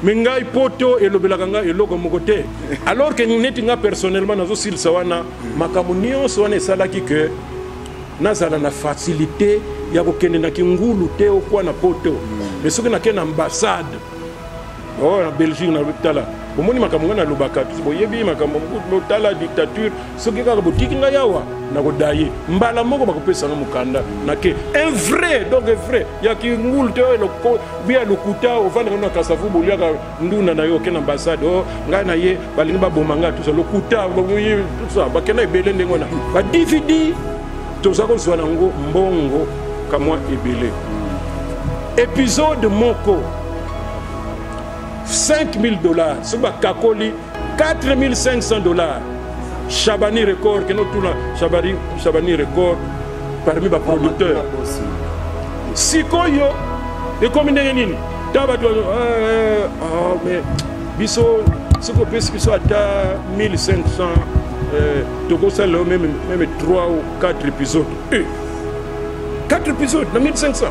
mais ngai poto elobelaka nga eloko moko te alors que neti nga personnellement nazosilisa wana makambo nyonso wana esalaki ke nazala na facilité ya kokende na kingulu te okwa na poto mais soki nakende na ambassade na Belgique na tala bomoni makambo ngana lobaka boyebi makambo tala dictature soki kaka botiki nga yawa nakodaye mbala moko bakopesa nga mukanda nake un vrai donc vrai ya kingulu te eloko bia lokuta ovanda na kasavu boliaka nduna na yo kena ambassade nga na ye balingi baboma nga tout ça lokuta tout ça bakena ebele ndengona ba DVD tozako zwana ngo mbongo kamwa ebele épisode moko $5,000 suba kakoli $4,500 Chabani Record que nous tout là Chabani Record parmi les producteurs sikoyo et comme nini taba mais biso siko pesi biso ata 1,500 toko ça même 3 ou 4 épisodes 4 épisodes na 1,500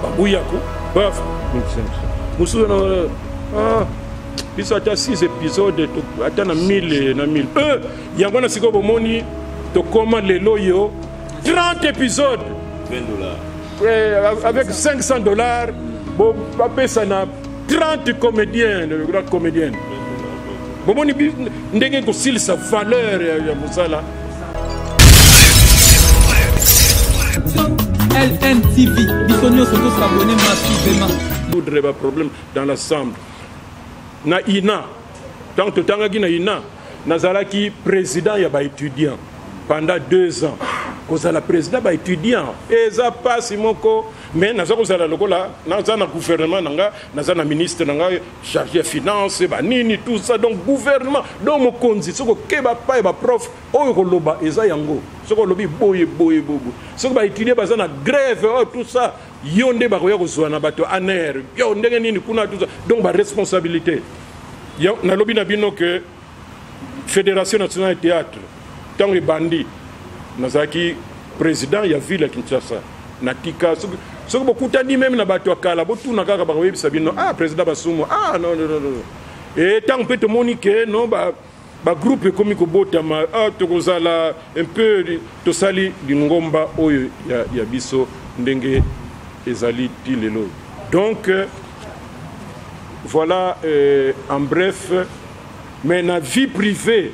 babuyako baf 1,500 musu biso ata 6 épisodes ata na 1000 na 1000 yango na siko bomoni tokoma lelo yo 30 épisodes $20 avec $500 bon bapesa na 30 comédiens de grands comédiens bomoni ndenge ko silisa valeur ya musala LNTV bisonyo soto s'abonner massivement voudrait pas problème dans l'ensemble na ina tant que tangaki na ina nazalaki président ya ba étudiant pendant 2 ans kozala président ba étudiant eza pasi moko mais naza kozala lokola naza na gouvernement nanga naza na ministre nanga chargé finance ba nini tout ça donc gouvernement donc mokonzi soko keba pa ba prof oyo koloba eza yango soko lobi boye bobo soko ba étudier baza na grève tout ça yonde ba koya kozwa na bato aner yo ndenge nini kuna tout ça donc ba responsabilité yo na lobi na bino que Fédération nationale de théâtre tant les bandits nazaki président ya ville ya Kinshasa natika soko bokutani même na bato akala botuna kaka ba koyebisa bino président basumu non et tant peut te monique non ba groupe comme kobotama tokozala un peu to sali ngomba oyo ya biso ndenge ezali tilelo donc voilà en bref mais na vie privée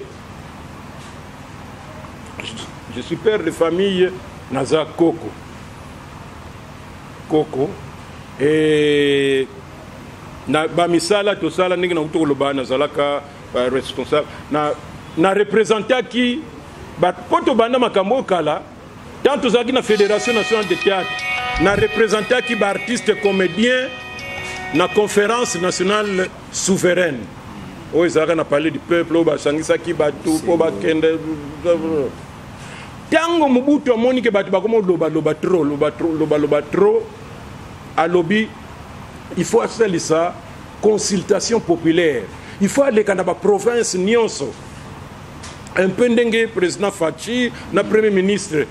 je suis père de famille naza Coco et na bamisala to sala ndenge na kutoloba nazalaka responsable na représentant qui poto banda makambo kala tant tozaki na Fédération nationale de théâtre na représentant qui ba artiste comédien na conférence nationale souveraine o ezaka na parler du peuple o ba sangisa ki batu po ba kende tango Mobutu amoni ke batu bakoma loba trop à lobby il faut faire ça consultation populaire il faut aller dans la province nyonso un peu ndenge président Fachi na premier ministre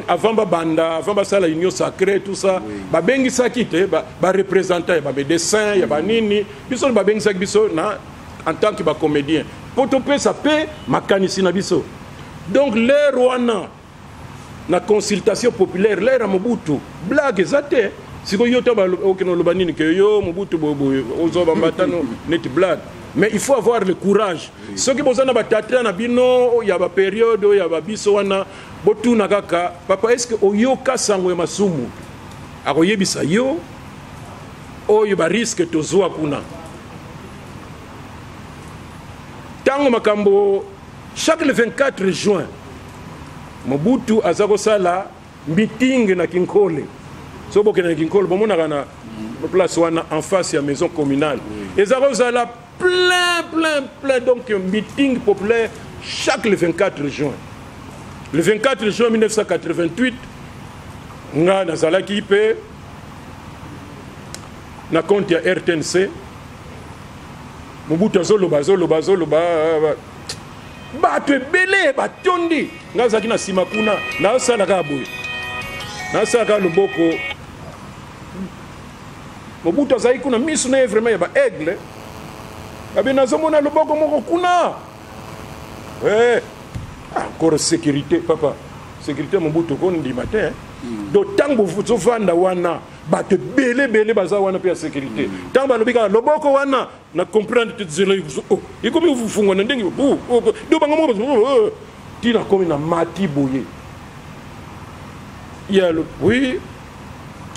avant banda avant basala union sacrée tout ça ba bengi sakite ba représentant ba médecin ya ba nini biso ba bengi sakite biso na en tant que ba comédien poto pe ça pe makanisi na biso donc l'air wana na consultation populaire l'air Mobutu blague zate siko yoto ba okeno lobanini ke yo Mobutu bobo ozoba mbatano net blague mais il faut avoir le courage ceux qui bozana ba théâtre na bino ya ba période ya ba biso wana botuna kaka papa est-ce que oyoka sango ya masumu akoyebisa yo oyo ba risque tozwa kuna tango makambo chaque le 24 juin Mobutu azako sala meeting na Kinkole so bokena Kinkole bomona na place wana en face ya maison communale ezako sala plein donc meeting populaire chaque le 24 juin le 24 juin 1988 nga nazalaki pe na compte ya RTNC Mobutu azoloba bato ebele batondi nga zaki na sima kuna nasala ka boye nasala loboko Mobutu azali kuna misu na vraiment ya ba aigle abi nazomona loboko moko kuna encore sécurité papa sécurité Mobutu ko ndima te d'autant que vous vanda wana bato belé baza wana pe sécurité tant balobi ka loboko wana na comprendre te zele et comme vous fungona ndenge do banga mo tira comme na mati boye ya oui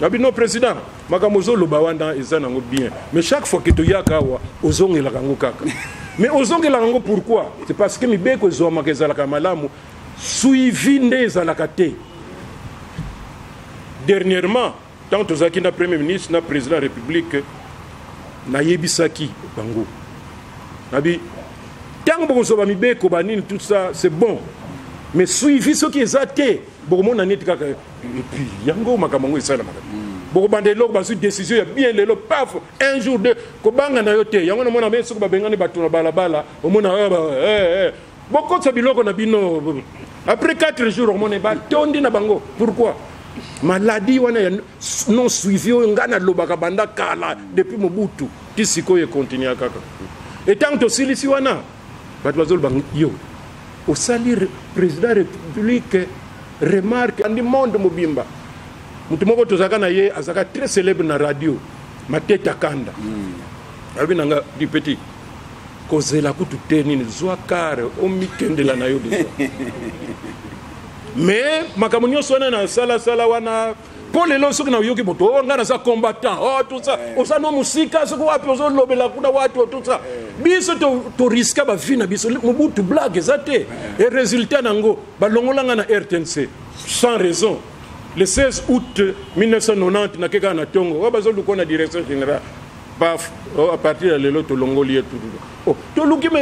abino président makamozo loba wana ezana ngo bien mais chaque fois que to yakawa ozongela kango kaka mais ozongela kango pourquoi c'est parce que mibeko zo makezala ka malamu suivi ndezalaka te dernièrement tant tozaki na premier ministre na président de la république na yebisaki bango nabi tant bozo ba mibeko banini tout ça c'est bon mais suivi ce qui est athée beaucoup de neti kaka et puis yango makamango esala makama beaucoup bandelo ba su décision ya bien lelo paf un jour de ko banga na yote yango na mona meso ba bengani batuna balabala o mona beaucoup sa biloko na bino après 4 jours on mona ba tondi na bango pourquoi maladie wana non suivi ngana lobaka banda kala depuis Mobutu tisiko ye continue kaka et tant que silisi wana bat bazol bang yo au salir président de la République remarque andi monde mobimba mutu moko tozaka na ye azaka très célèbre na radio mateta kanda abinanga du petit kozela kutu tenini zwa kare o mikendela na yo de mais makamunyo sona na sala wana pour les lois na yoki boto ngana sa combattant tout ça osa no musika soko wapi ozo lobela kuna watu tout ça biso to risque ba vina biso Mobutu blague zate et résultat nango balongolanga na RTNC sans raison le 16 août 1990 na keka na tongo wa bazo lukona direction générale paf à partir de lelo to longoli tout to luki me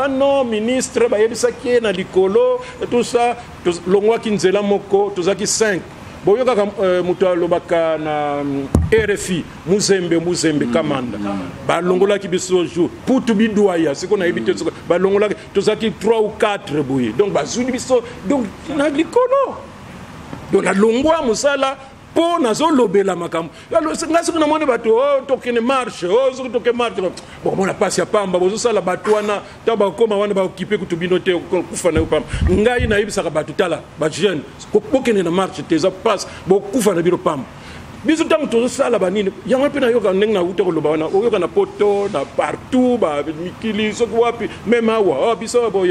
non ministre ba yebisa ki na likolo tout ça to longwa kinzela moko to zaki 5 boyoka muto lobaka na RFI muzembe kamanda balongola ki biso jour pour to bidwaya siko na ebité balongola to zaki 3 ou 4 boye donc bazuli biso donc na likolo donc la longwa musala po nazo lobela makambo ngasi kuna mone bato tokene marche zo toke marche bon mona passe ya pamba bozo sala bato wana taba koma wana ba occuper kutubino te kufa na pamba ngai na yebisa ka bato tala ba jeune kokene na marche te za passe bo kufa na biro pamba biso tango tozo sala banini yango pe na yoka ndenge na uto loba wana oyoka na poto na partout ba mikili so wapi même awa biso bo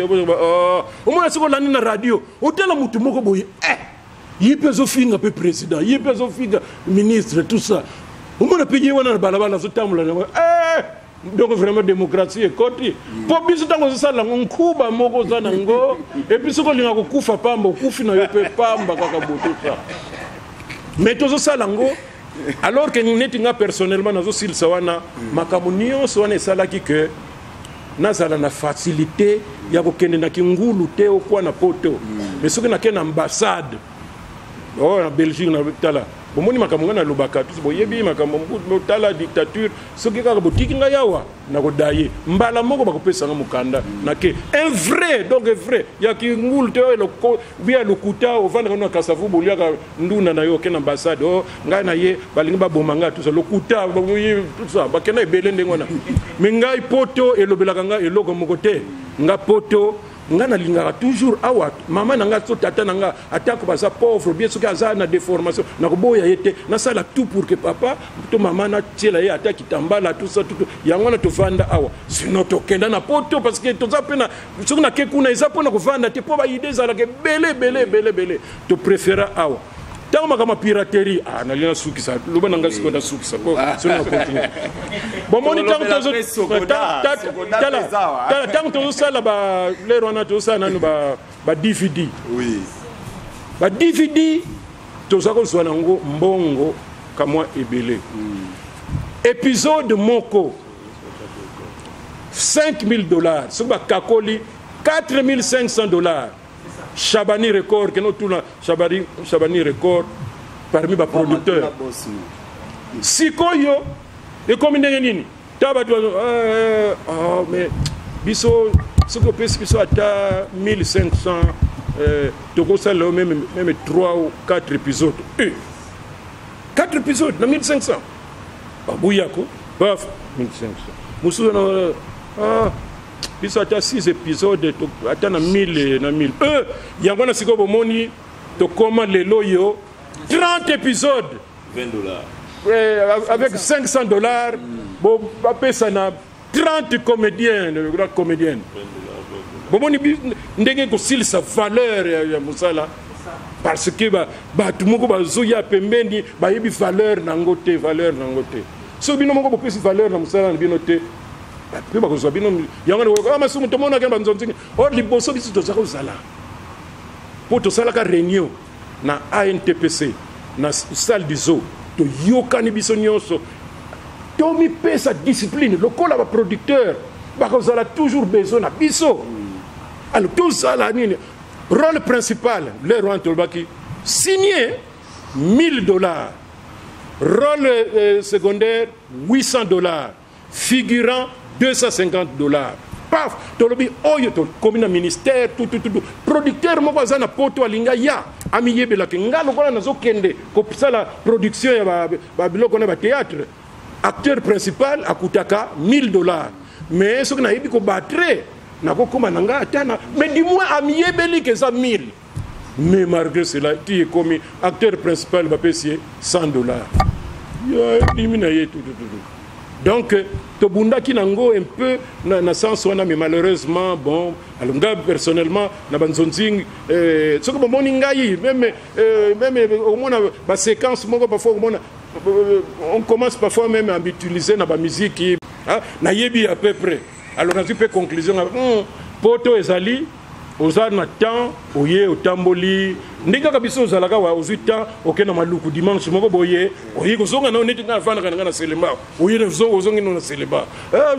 o mona siko lani na radio otela mutu moko boye Yepezo finga pe président, yepezo finga ministre, tout ça. Au moins, le pays, on a balabala, ce temps-là. Donc, vraiment, démocratie est côté. Pour bien, c'est un ça, on coupe à Moko Zanango, et puis, ce qu'on a coup, Fapamba, coup, finalement, Pamba, Kakabo, tout ça. Mais tout ça, Lango, alors que nous n'étions personnellement dans ce Sawana, Makamunio, Swane Salaki, que nazala na facilité, ya kokende na kingulu te au kwa na poto. Mais ce qu'on a une ambassade. Oh, en Belgique, na tala. Bomoni makambo na lobaka tous boyebi makambo tala dictature soki kaka botiki nga yawa na kodaye mbala moko bakopesa nga mukanda na ke un vrai donc vrai ya ki ngul te le ko bia lokuta o vendre na kasavu boliaka nduna na yo ke na ambassade o nga na ye balingi ba bomanga tout ça lokuta tout ça bakena ebele ndengona mais ngai poto elobelaka nga eloko moko te nga poto ngana lingara toujours awa mama nanga so tata nanga atako baza pauvre bien soki aza na déformation na koboya yete na sala tout pour que papa to mama na tiela ye ataki tambala tout ça tout yango na to vanda awa sinon to kenda na poto parce que to zapena soki na kekuna ezapona ko vanda te po ba idée za la ke belé to préféra awa Tant que piraterie, na lina suki sa, loba nanga siko na suki sa, sino continue. Bon moni tant que ça là ba les rona to ça na ba DVD. Oui. Ba DVD to ça ko so na ngo mbongo kamwa ebele. Épisode moko $5,000, so ba kakoli $4,500. Chabani Record, que nous tout là, Chabani Record, parmi les producteurs. Si koyo, et comme nini, tabatou, mais biso, ce que peut se à 1500, toko ça là même 3 ou 4 épisodes. 4 épisodes, na 1500. Bouyako, paf, 1500. Moussou Ah, biso ata 6 épisodes, ata na 1000 na 1000. Yango na siko bomoni to koma lelo yo 30 épisodes. $20. Avec $500, bon, ça na 30 comédiens, de grands comédiens. Bomoni ndenge ko sil sa valeur ya musala. Parce que tout le monde a pembeni ba yebi valeur nangote so bino moko bopesi valeur na musala na bino te pe ba ko so bino yanga na masumu to mona ke banzonzi or liboso biso to zako zala po to sala ka réunion na ANTPC na salle du zoo to yokani biso nyonso to mi pesa discipline lokola ba producteur ba ko zala toujours besoin na biso alors tout ça là nini rôle principal, le roi Tolbaki, signé $1000. Rôle secondaire, $800. Figurant, $250. Paf, Tolobi, oyo, commune ministère, tout. Producteur, moi, na poto alinga ya, ami yebela kinga, lokola nazo kende, ko la production ya biloko na théâtre. Acteur principal, akutaka $1000. Mais ce qu'on a yebi ko battre. Mais dis-moi, Amiébeli que ça 1000. Mais malgré cela, tu es comme acteur principal, va payer $100. Donc, Tobunda qui nango un peu, na sens mais malheureusement, bon, alors personnellement, na banzonzing, ce que mon ingaï, même au moins la séquence, parfois on commence parfois même à utiliser la musique, na yebi à peu près. Alors, on a fait conclusion. Poto ezali, oza na temps, oye otamboli. Ndika kabiso ozalaka wa ozuta, okena maluku dimanche moko boye, oye kozonga na oneti na fana kana selemba. Oye ozongi na selemba.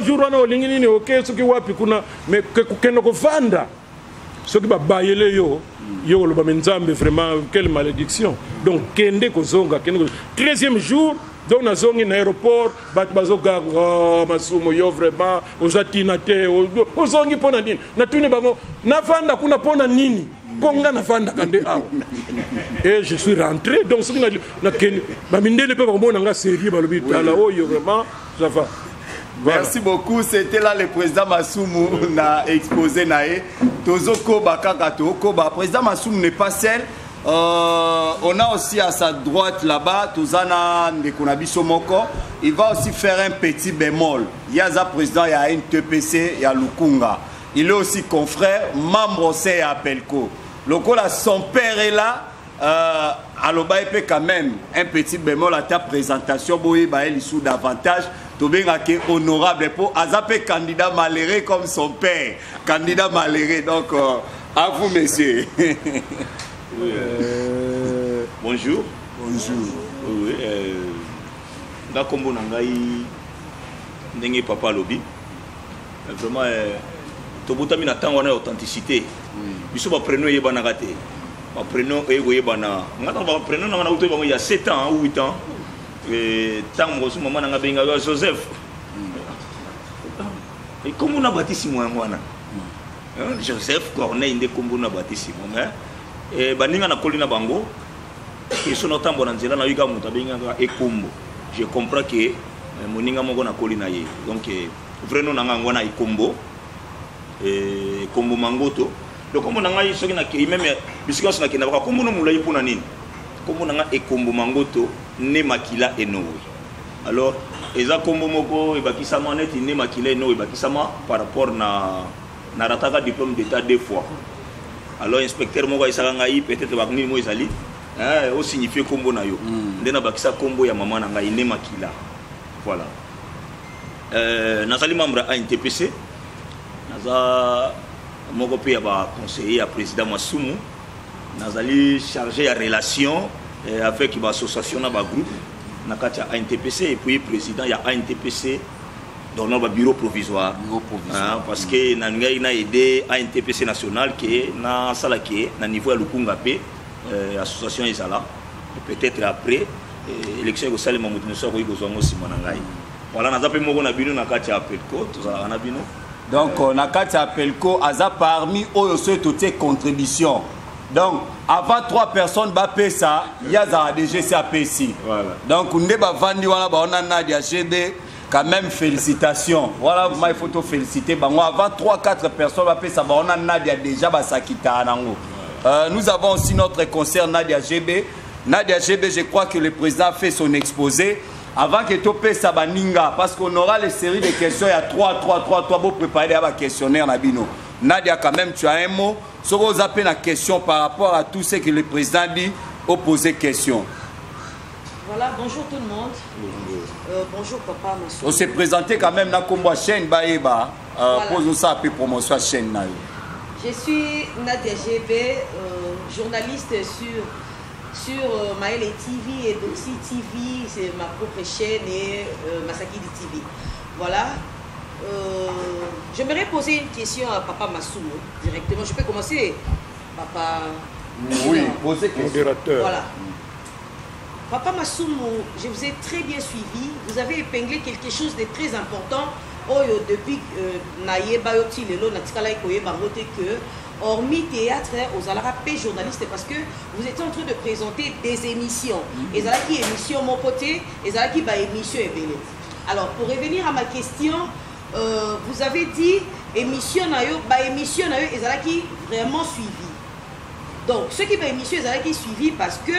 Jour wana olingi nini oke soki wapi kuna mais keno ko vanda. Soki ba bayele yo lo ba menzambe vraiment quelle malédiction. Donc kende kozonga, 13e jour. Donc, nous sommes dans l'aéroport, nous sommes masumo yo vraiment, nous atinate, nous sommes pona nini. Na tuni bango, na fanda kuna pona nini. Konga na fanda kande aw. Et je suis rentré, donc ce que na ken, ba mindele pe bango na nga série ba lobi tala oyo vraiment, ça va. Voilà. Merci beaucoup, c'était là le président Masumu na exposé nae. Tozoko bakaka tokoba, président Masumu n'est pas seul. On a aussi à sa droite là-bas, Tozana Ndekonabiso Moko. Il va aussi faire un petit bémol. Il y a un président, il y a une TPC, il y a Lukunga. Il est aussi confrère, membre aussi à Pelko. Lokola, son père est là. Aloba peut quand même un petit bémol à ta présentation. Boye Baël sous davantage. Tobenga qui est honorable pour Azapé candidat malheureux comme son père. Candidat malheureux. Donc, à vous, messieurs. Bonjour. Bonjour. Oui, nga kombo nangai ndenge papa lobi. Vraiment tobutami na tango na authenticité. Biso ba prénom yebana raté. Ba prénom ego yebana. Ngata ba prénom na uto bango il y a 7 ans ou 8 ans. Et tango so maman nga benga Joseph. Et comment on a bâti si moi mwana? Joseph Corneille ndé kombo na bâti si moi. Et baninga na kolina bango et son otambo na nzela na yuka muta benga ekombo. Je comprends que moninga moko na kolina ye. Donc vraiment na ngwana ekombo et kombo mangoto. Donc comme na ngai soki na ke même bisika so na ke na ba kombo no mulai pona nini. Kombo na nga ekombo mangoto ne makila enowe. Alors eza kombo moko e bakisama net ne makila enowe bakisama par rapport na rataka diplôme d'état 2 fois. Alors inspecteur moko isaka ngai peut-être bakni mo ezali o signifier kombo na yo ndena bakisa kombo ya mama na ngai ne makila. Voilà. Nazali membre à NTPC. Naza moko pe ya ba conseiller à président Masumu. Nazali chargé à relation avec l'association na ba groupe nakati ya NTPC et puis président ya NTPC dans notre bureau provisoire. Parce que na ngai na aidé à NTPC national qui na sala qui na niveau ya Lukunga pe association ezala peut-être après élection ko salema mutu so ko izongo simana ngai. Voilà naza pe moko na bino nakati ya Pelko tozala na bino. Donc nakati ya Pelko aza parmi oyo so toutes contribution. Donc avant 3 personnes ba pesa ya za DGCAPC. Voilà. Donc on ne ba vandi wana ba ona na dia GD Quand même, félicitations. Voilà, il faut te féliciter. Avant 3-4 personnes, on a Nadia déjà, nous avons aussi notre concert Nadia GB. Nadia GB, je crois que le président a fait son exposé. Avant que tu payes ça, parce qu'on aura les séries de questions, il y a 3 pour préparer un questionnaire. Nadia, quand même, tu as un mot. Si vous avez une question par rapport à tout ce que le président dit, vous posez question. Voilà, bonjour tout le monde. Bonjour papa, monsieur. On s'est présenté quand même dans la chaîne Baïba. Posons ça après promotion à la chaîne. Je suis Nadia GB, journaliste sur Maëlle TV et Doxy TV, c'est ma propre chaîne, et Masakidi TV. Voilà. J'aimerais poser une question à Papa Massoumou directement. Je peux commencer, Papa? Oui, posez question. Voilà. Papa Massoumou, je vous ai très bien suivi. Vous avez épinglé quelque chose de très important. Depuis que hormis théâtre, aux Alarapé journalistes, parce que vous êtes en train de présenter des émissions. Et ça qui émission mon côté, et ça qui va émission et belé. Alors pour revenir à ma question, vous avez dit émission émission et ça qui vraiment suivi. Donc ce qui va émission et ça qui suivi parce que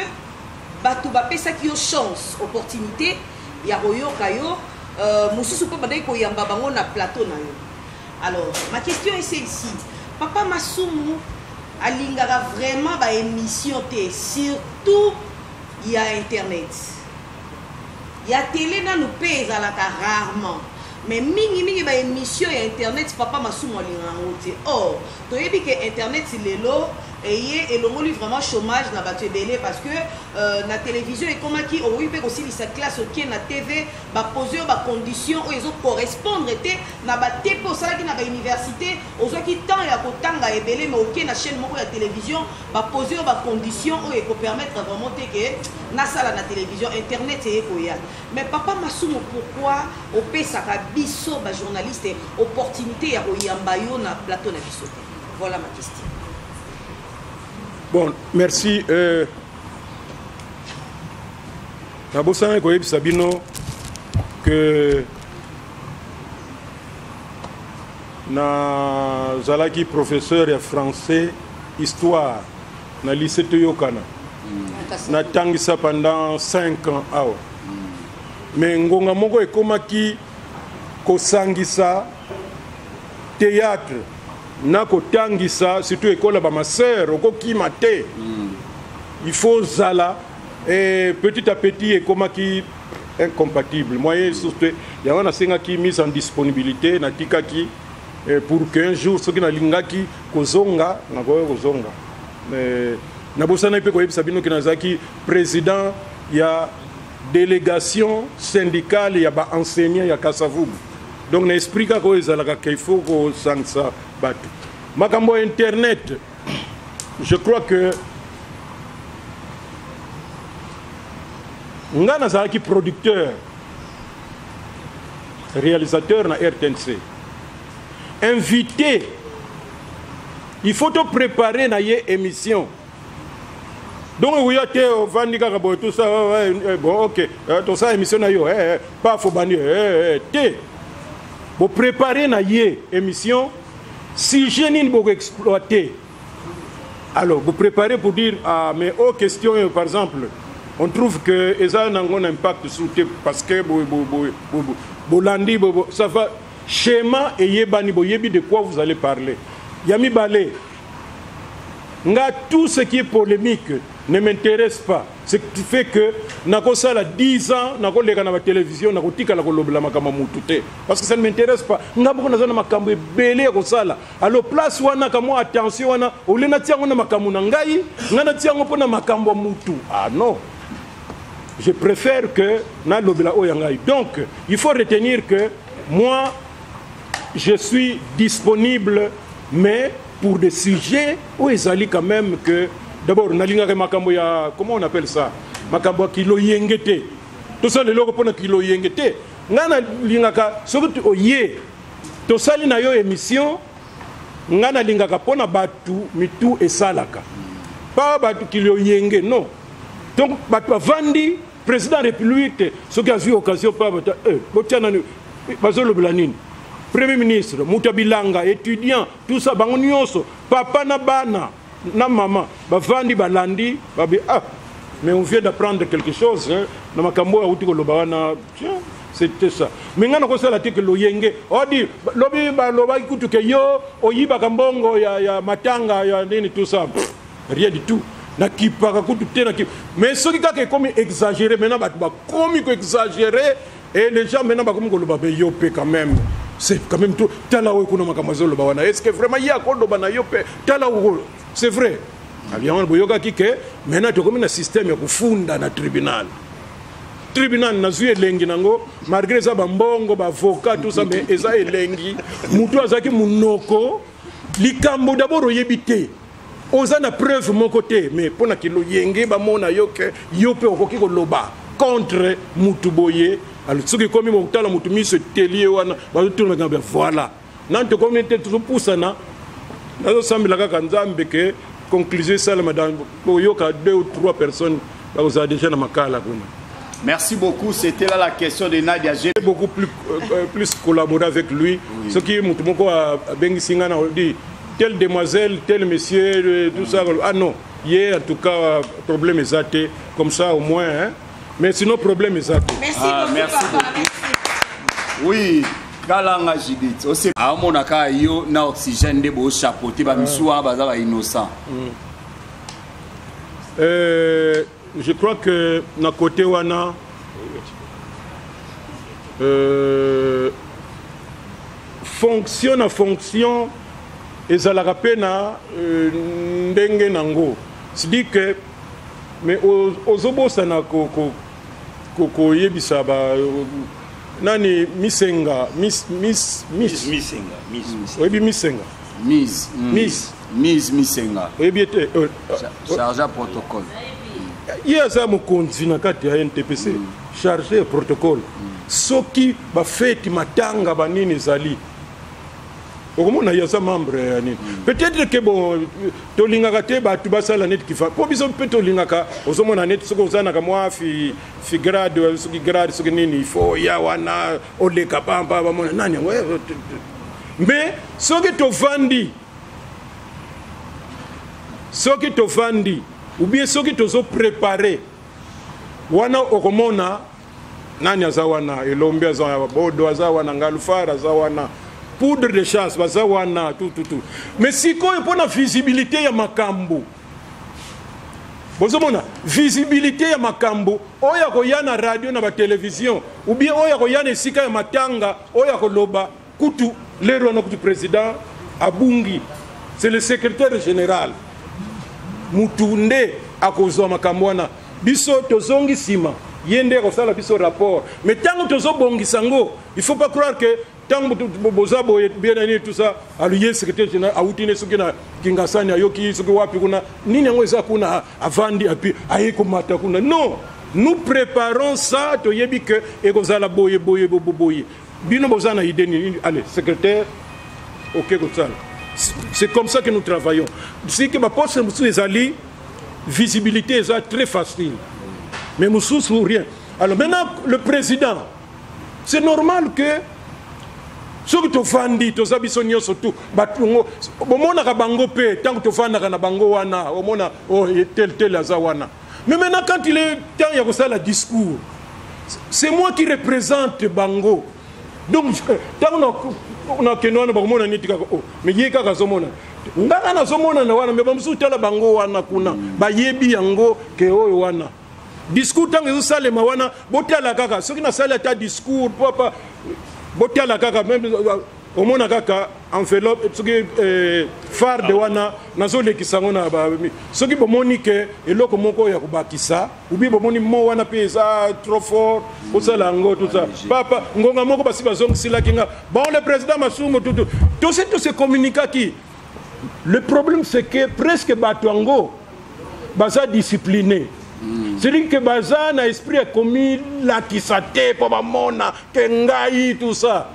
tout va ça qui a chance, opportunité, il y a royo kayo. Alors, ma question est celle-ci. Papa Massoumou, alingara vraiment ba émission té, surtout il y a internet. Il y a télé dans nous pays à la rarement. Mais mingi ba émission et internet papa Massoumou alingara té. Or, tu as dit que internet c'est le lot. Et l'on lui vraiment chômage na battu belé parce que la télévision est comme qui au oui aussi sa classe OK na TV ba poser ba conditions où ils ont correspondre était na ba té pour ça qui na ba université aux qui temps ya kotanga et belé mais OK na chaîne moko ya télévision ba poser ba conditions où il peut permettre vraiment que na sala na télévision internet et koya. Mais papa Massoumou pourquoi au pesa ka biso ba journaliste opportunité ya koyamba yo na plateau na biso. Voilà ma question. Bon, merci. Nabosan Koyeb Sabino que na zalaki professeur de français histoire na lycée Toyokana. Na tangisa pendant 5 ans. Mais ngonga moko ekomaki kosangisa théâtre. Nako tangisa surtout école ba ma sœur okoki maté il faut zala et petit à petit et comme qui incompatible moyen surtout il y a una senga qui mise en disponibilité na tikaki pour qu'un jour ce qui na lingaki kozonga na kozonga mais na bosana pe ko yebisa bino ki nazaki président ya délégation syndicale ya ba enseignant ya Kasavubu. Donc, n'explique pas qu'il faut que ça batte. Makambo Internet, je crois que nous avons un producteur, réalisateur na RTNC. Invité, il faut te préparer na émission. Donc, oui, tout ça, bon, ok, tout ça, émission, pas faut bannir, pour préparer na émission, si je n'ai pas exploité, alors vous préparez pour dire, ah, mais aux questions, par exemple, on trouve que ça a un impact sur le parce que ça va schéma et yebani de quoi vous allez parler. Yami Balé, tout ce qui est polémique ne m'intéresse pas. Ce qui fait que nako sala 10 ans nako leka na télévision nako tika la kolobela makamba mututé parce que ça ne m'intéresse pas. Ngaboko nazana makambo belé ko sala. Alors place wana kamo attention wana olena tiango na makambo na ngai ngana tiango pona makambo mutu. Ah non. Je préfère que na lobela oyangai. Donc, il faut retenir que moi je suis disponible mais pour des sujets où ils allaient quand même que d'abord, comment on appelle ça? Makambo kilo yengete. Tout ça, les locaux pour kilo yengete. Ngana lingaka, surtout oye. Tout ça, il y a une émission. Ngana lingaka pona batu mitu et salaka. Pas batu kilo yenge, non. Donc, batu vandi, président de la République, ce qui a eu occasion, bazolobela nini premier ministre Moutabilanga étudiant tout ça bango nyonso papa na bana na maman bavandi balandi babi mais on vient d'apprendre quelque chose na makambo ya uti koloba wana c'était ça mais ngana ko sala tike loyenge odi lobi ba loba kutu ke yo oyiba kambongo ya matanga ya nini tout ça rien du tout na kipaka kutu tena ki mais ce qui est comme exagéré maintenant ba comme exagéré et les gens maintenant ba comme koloba be yo pe quand même c'est quand même tout tala o kuna makamazolo ba wana est-ce que vraiment ya ko loba na yo pe tala o c'est vrai avion boyoka kike maintenant to comme un système ya kufunda na tribunal na zuye lengi nango malgré ça bambongo ba avocat tout ça mais eza elengi mutu azaki munoko likambo d'abord yebité oza na preuve mon côté mais pona kilo yenge ba mona yoke yope okoki ko loba contre mutu boye alors ce qui comme mo tala mutu mi se telier wana ba tourner ngamba voilà nanto communauté tout poussana nazo sambila kaka nzambe ke conclusion ça madame boyoka 2 ou 3 personnes ba oza déjà na makala kuna. Merci beaucoup. C'était là la question de Nadia. J'ai beaucoup plus collaboré avec lui. Oui. Ce qui est Moutoumoko a Bengisingana dit telle demoiselle, tel monsieur, tout ça. Ah non, hier en tout cas, problème est athée. Comme ça au moins. Hein? Mais sinon, problème est athée. Merci beaucoup, merci papa. beaucoup. Merci. Oui. Kalanga Judith. Aussi, à mon aka yo na oxygène de beau chapeauté, ba misua baza ba innocent. Je crois que na côté wana fonction et ça la rappelle na ndenge nango c'est-à-dire que mais aux obosa na ko yebisa ba nani misenga oyebi misenga misenga oyebi ete charge protocole. Il y a ça mon continent kati ya NTPC chargé protocole soki ba fête matanga banini zali okomona ya ça membre ya nini peut-être que bon tolinga kate ba tu basala net kifa po biso peut tolinga ka ozomona net soko zana ka moi fi grade soki grade soki nini il faut ya wana oleka pamba ba mona nani mais soki to vandi ou bien ceux qui te sont préparés wana okomona nani azawana elombi azawana bodo azawana ngalufara azawana poudre de chasse azawana tout mais si ko epona visibilité ya makambo bozomona visibilité ya makambo oya ko yana radio na ba télévision ou bien oya ko yana esika ya matanga oya ko loba kutu lero na kutu président abungi c'est le secrétaire général mutunde akozwa makamwana biso tozongi sima yende kosala biso rapport mais tango tozobongisa ngo il faut pas croire que tango bozabo bien ani tout ça aluye secrétaire général autine soki na kingasani ayoki soki wapi kuna nini ngo eza kuna avandi api ayeko mata kuna non nous préparons ça to yebi que ekozala boye bino bozana ideni allez secrétaire OK kosala. C'est comme ça que nous travaillons. C'est que ma poste les alliés, visibilité est très facile. Mais nous souffrons rien. Alors maintenant, le président, c'est normal que ceux qui te vendent, tu as besoin surtout, tant que tu vends na bango wana, tel azawana. Mais maintenant, quand il est temps, il y a ça le discours. C'est moi qui représente Bango. Donc, on a que nous avons dit que mais il y a des gens qui ont bango wana kuna ba yebi yango ke oyo wana discours tant que ça les mawana botala kaka ceux qui na sala ta discours papa botala kaka même au mona kaka enveloppe ceux qui phare de wana nazo le kisango na ba ceux qui bomoni ke eloko moko ya kubakisa ubi bomoni mo wana pesa trop fort au salango tout ça papa ngonga moko basi bazong sila kinga bon le président Masumu tout ce communiqué qui le problème c'est que presque batuango baza discipliné c'est-à-dire que baza na esprit commis la kisate pour bamona kengai tout ça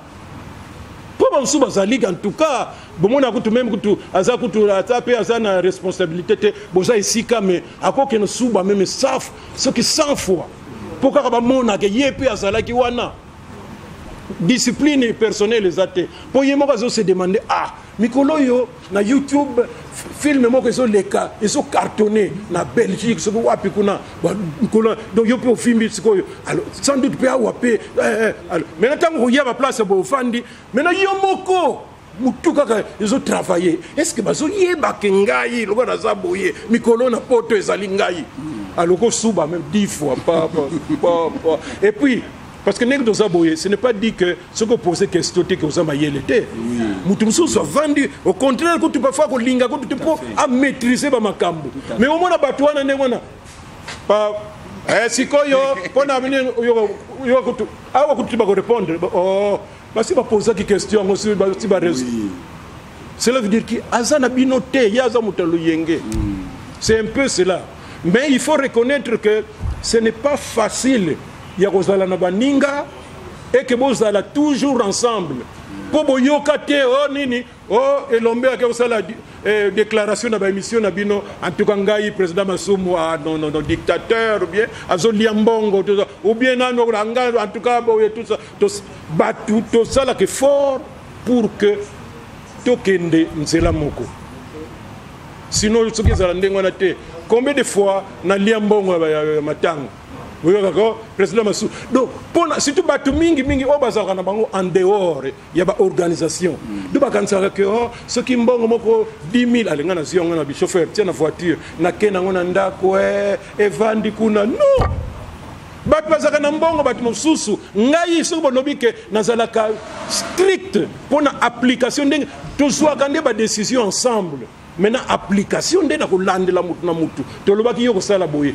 pour bansu bazali en tout cas bomona kutu même kutu aza kutu atape aza na responsabilité boza isika mais akoke no suba même saf ce qui 100 fois pourquoi bamona ke yepe azala ki wana discipline personnelle ezate po yemo kazo se demander mikolo yo na YouTube film moko ezo leka ezo cartonné na Belgique soko wapi kuna mikolo donc yo pe au film siko alors sans doute pe awape mais tant ko yaba place bo fandi mais na yo moko mutu kaka ezo travailler est-ce que bazo yeba ke ngai loko na zaboye mikolo na poto ezali ngai aloko suba même 10 fois pas et puis parce que ce n'est pas dit que ce que posez question que vous avez yélété. Mutu soit vendu. Au contraire, quand tu peux faire linga, quand tu peux à maîtriser ma cambo. Mais au moins la batouana ne wana. Pas. Si quoi yo, pour n'amener yo tu vas répondre. Oh, bah si va poser des questions, aussi si va résoudre. Cela veut dire que azana binoté, yaza mutalo yenge. C'est un peu cela. Mais il faut reconnaître que ce n'est pas facile. Il y a Rosala Nabaninga et que Bozala toujours ensemble. Pour Yoka te oh nini oh et l'homme qui a la déclaration de l'émission Nabino en tout cas Ngaï président Masumu non dictateur ou bien Azoliambongo ou bien en tout cas tout ça tout ça là qui est fort pour que Tokende Nzela Moko. Sinon ce qui est à l'endroit combien de fois na liambongo matang oui d'accord président Massou donc si tu bats mingi au bazar na bango en dehors il y a ba organisation do ba kansa que ce qui mbongo moko 10 000 alinga na zionga na bi chauffeur tiens na voiture na kena ngona ndako evandi kuna non bat bazaka na mbongo bat mosusu ngai so bonobi ke nazalaka strict pour na application ndenge to soit quand ba décision ensemble. Maintenant, application de la Hollande la mutu na mutu. Tolobaki yoko sala boye,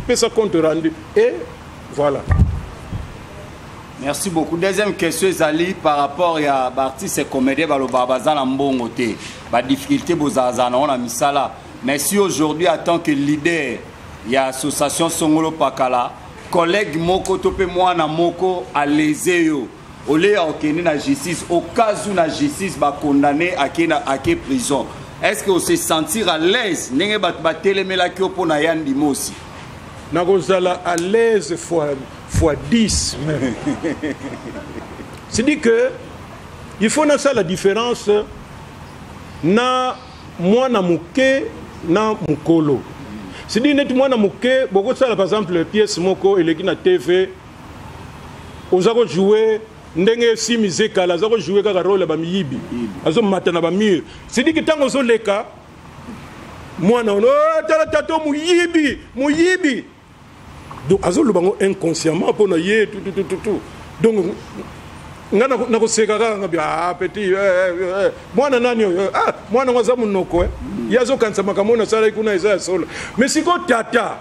pesa compte rendu et voilà. Merci beaucoup. Deuxième question Zali par rapport à l'artiste comédien balo babazan na mbongo te. Ba difficulté bozazana on a mis ça là. Mais si aujourd'hui en tant que leader, il y a association Songolo Pakala, collègue moko tope moi na moko à leséyo. Au lieu de la justice, au cas où la justice va condamner à quelle prison. Est-ce que vous se sentir à l'aise? N'est-ce pas pour Nayandi aussi? Nagozala à l'aise fois 10 même. C'est-à-dire que il faut na ça la différence na moi na muke na mukolo. C'est-à-dire net moi na muke beaucoup ça par exemple pièce moko et les na TV aux a jouer ndenge si mizeka la zako jouer kaka rôle ba miyibi azo matana ba mur c'est dit que tango zo leka mwana no tala tato muyibi donc azo lubango inconsciemment pour na ye tout donc ngana nako seka kaka bia petit mwana nani mwana ngoza munoko yazo kansa makamona sala ikuna isa solo mais siko tata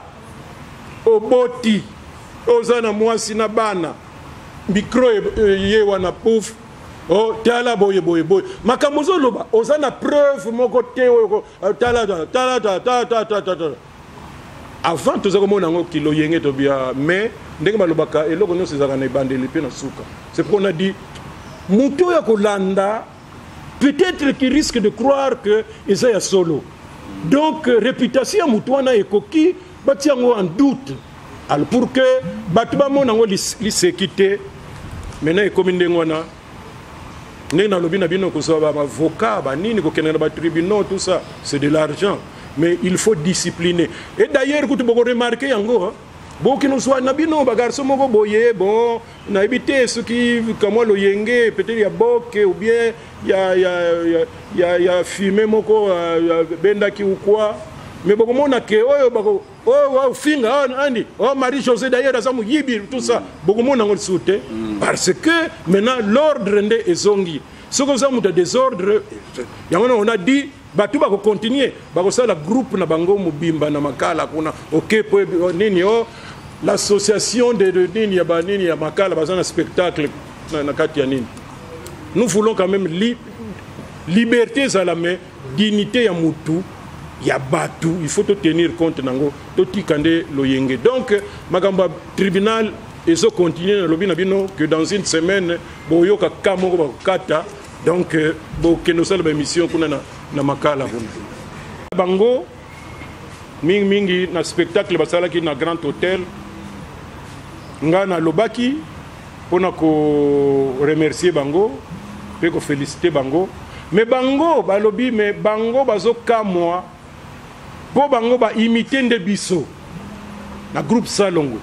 oboti ozana mwasi na bana micro ye wana pouf oh tala boye makamuzo loba ozana preuve moko te tala avant tout ça comme on a kilo yenge to bia mais ndenge balobaka eloko nyonso ezaka na ebandeli pe na suka c'est pourquoi on a dit muto ya kolanda peut-être qu'il risque de croire que eza ya solo donc réputation muto wana ekoki batiango en doute alors pour que batuba monango lisekité maintenant et comme ndengwana ndena lobina bino ko so ba avocat ba nini ko kenela ba tribunal tout ça c'est de l'argent mais il faut discipliner et d'ailleurs que tu peux remarquer yango beaucoup nous soit na bino ba garçon moko boye bon na habité ce qui comme lo yenge peut-être ya boke ou bien ya fumé moko benda ki ou quoi mais beaucoup mona ke oyo bako oh finga andi Marie-Josée d'ailleurs azamu yibi tout ça beaucoup mona ngol soute parce que maintenant l'ordre ndé ezongi ce que ça muta désordre yango on a dit batu bako continuer bako ça la groupe na bango mubimba na makala kuna OK nini l'association de nini ya banini ya makala bazana spectacle na kati ya nini nous voulons quand même liberté za la main dignité ya mutu ya batu il faut tenir compte nango totikande loyenge donc magamba tribunal ezo continuer na lobina bino que dans une semaine boyoka kamoko bakata donc bokeno sala ba mission kuna na makala kuna bango mingi na spectacle basala ki na Grand Hôtel ngana lobaki pona ko remercier bango pe ko féliciter bango mais bango balobi mais bango bazo kamwa po bango ba imiter nde biso na groupe Salongo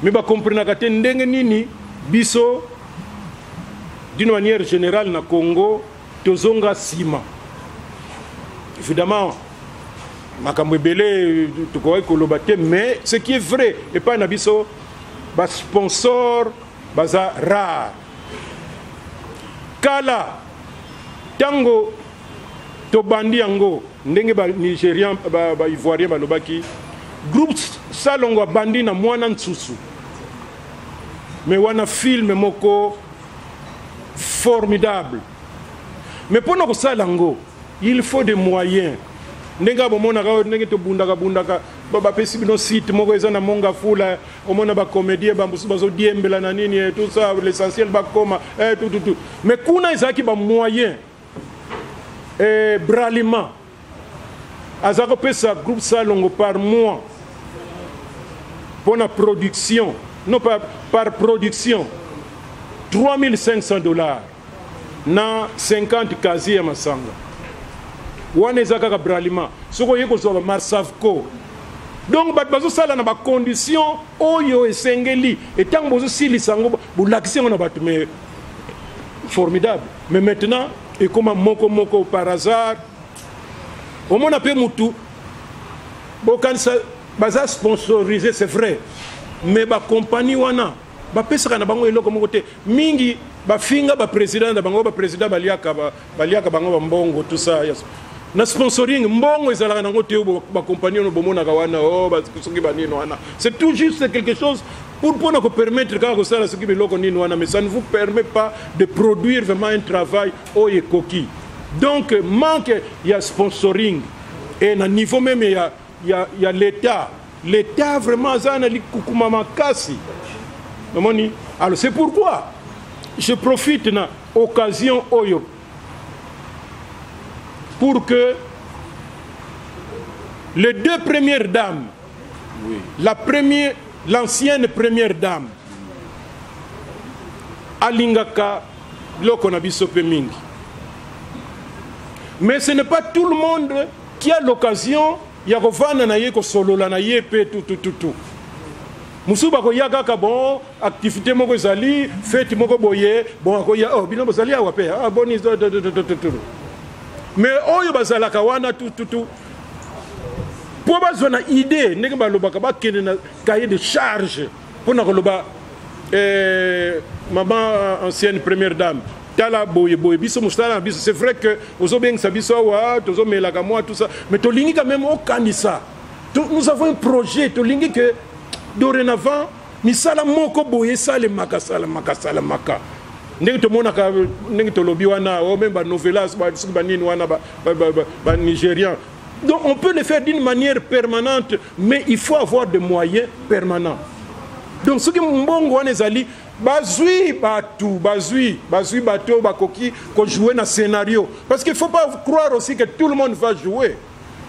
mais ba comprenaka te ndenge nini biso d'une manière générale na Congo tozonga sima évidemment makambo ebele tokoki koloba te mais ce qui est vrai et pas na biso ba sponsor baza rare kala tango to bandi yango ndenge ba Nigérian ba Ivoirien balobaki groupe Salongo bandi na mwana nsusu mais wana film moko formidable mais pour nous Salongo il faut des moyens ndenge bomona ka ndenge to bundaka baba pesi bino site moko eza na monga fula omona ba comédie bazo diembela na nini tout ça l'essentiel ba koma tout mais kuna ezaki ba moyen bralima azako pesa groupe Salongo par mois pour la production non pas par production $3,500 na 50 casiers ya masanga wana ezaka ka bralima soko yeko so ba Marsavco donc bazo sala na ba condition oyo esengeli etango bozo silisa ngo bulakisi ngo na batu mais formidable mais maintenant et comme moko par hasard au moins pe mutu bokanisa baza sponsorisé c'est vrai mais ba compagnie wana ba pesa na bango eloko moko te mingi ba finga ba président na bango ba président baliaka bango ba mbongo tout ça yes. Na sponsoring mbongo ezalaka nango te ba compagnie no bomona ka wana ba soki ba nino wana c'est tout juste quelque chose pour nous permettre que ça ce qui mais ça ne vous permet pas de produire vraiment un travail au et coquille. Donc manque il y a sponsoring et à niveau même il y a l'État vraiment ça na likukuma kasi. Alors c'est pourquoi je profite de l'occasion oyo pour que les deux premières dames, l'ancienne première dame, Alingaka Lokonabisope Mingi. Mais ce n'est pas tout le monde qui a l'occasion de faire solo tout. Musuba ko yaga ka bon activité moko zali fête moko boye bon ko ya bino bazali awape boni mais oyo bazala ka wana tout pour besoin na idée ndenge balobaka ba kende na cahier de charge pour na koloba maman ancienne première dame tala boye biso mustala biso c'est vrai que ozobeng sa biso wa tozo melaka moi tout ça mais to lingi quand même au kanisa nous avons un projet to lingi que dorénavant misala moko boye sale maka ndenge to mona ka ndenge to lobi wana o même ba novelas ba nini wana ba nigérian. Donc on peut le faire d'une manière permanente mais il faut avoir des moyens permanents. Donc ce qui mbongo wana ezali bazui bato bakoki ko jouer na scénario parce qu'il faut pas croire aussi que tout le monde va jouer.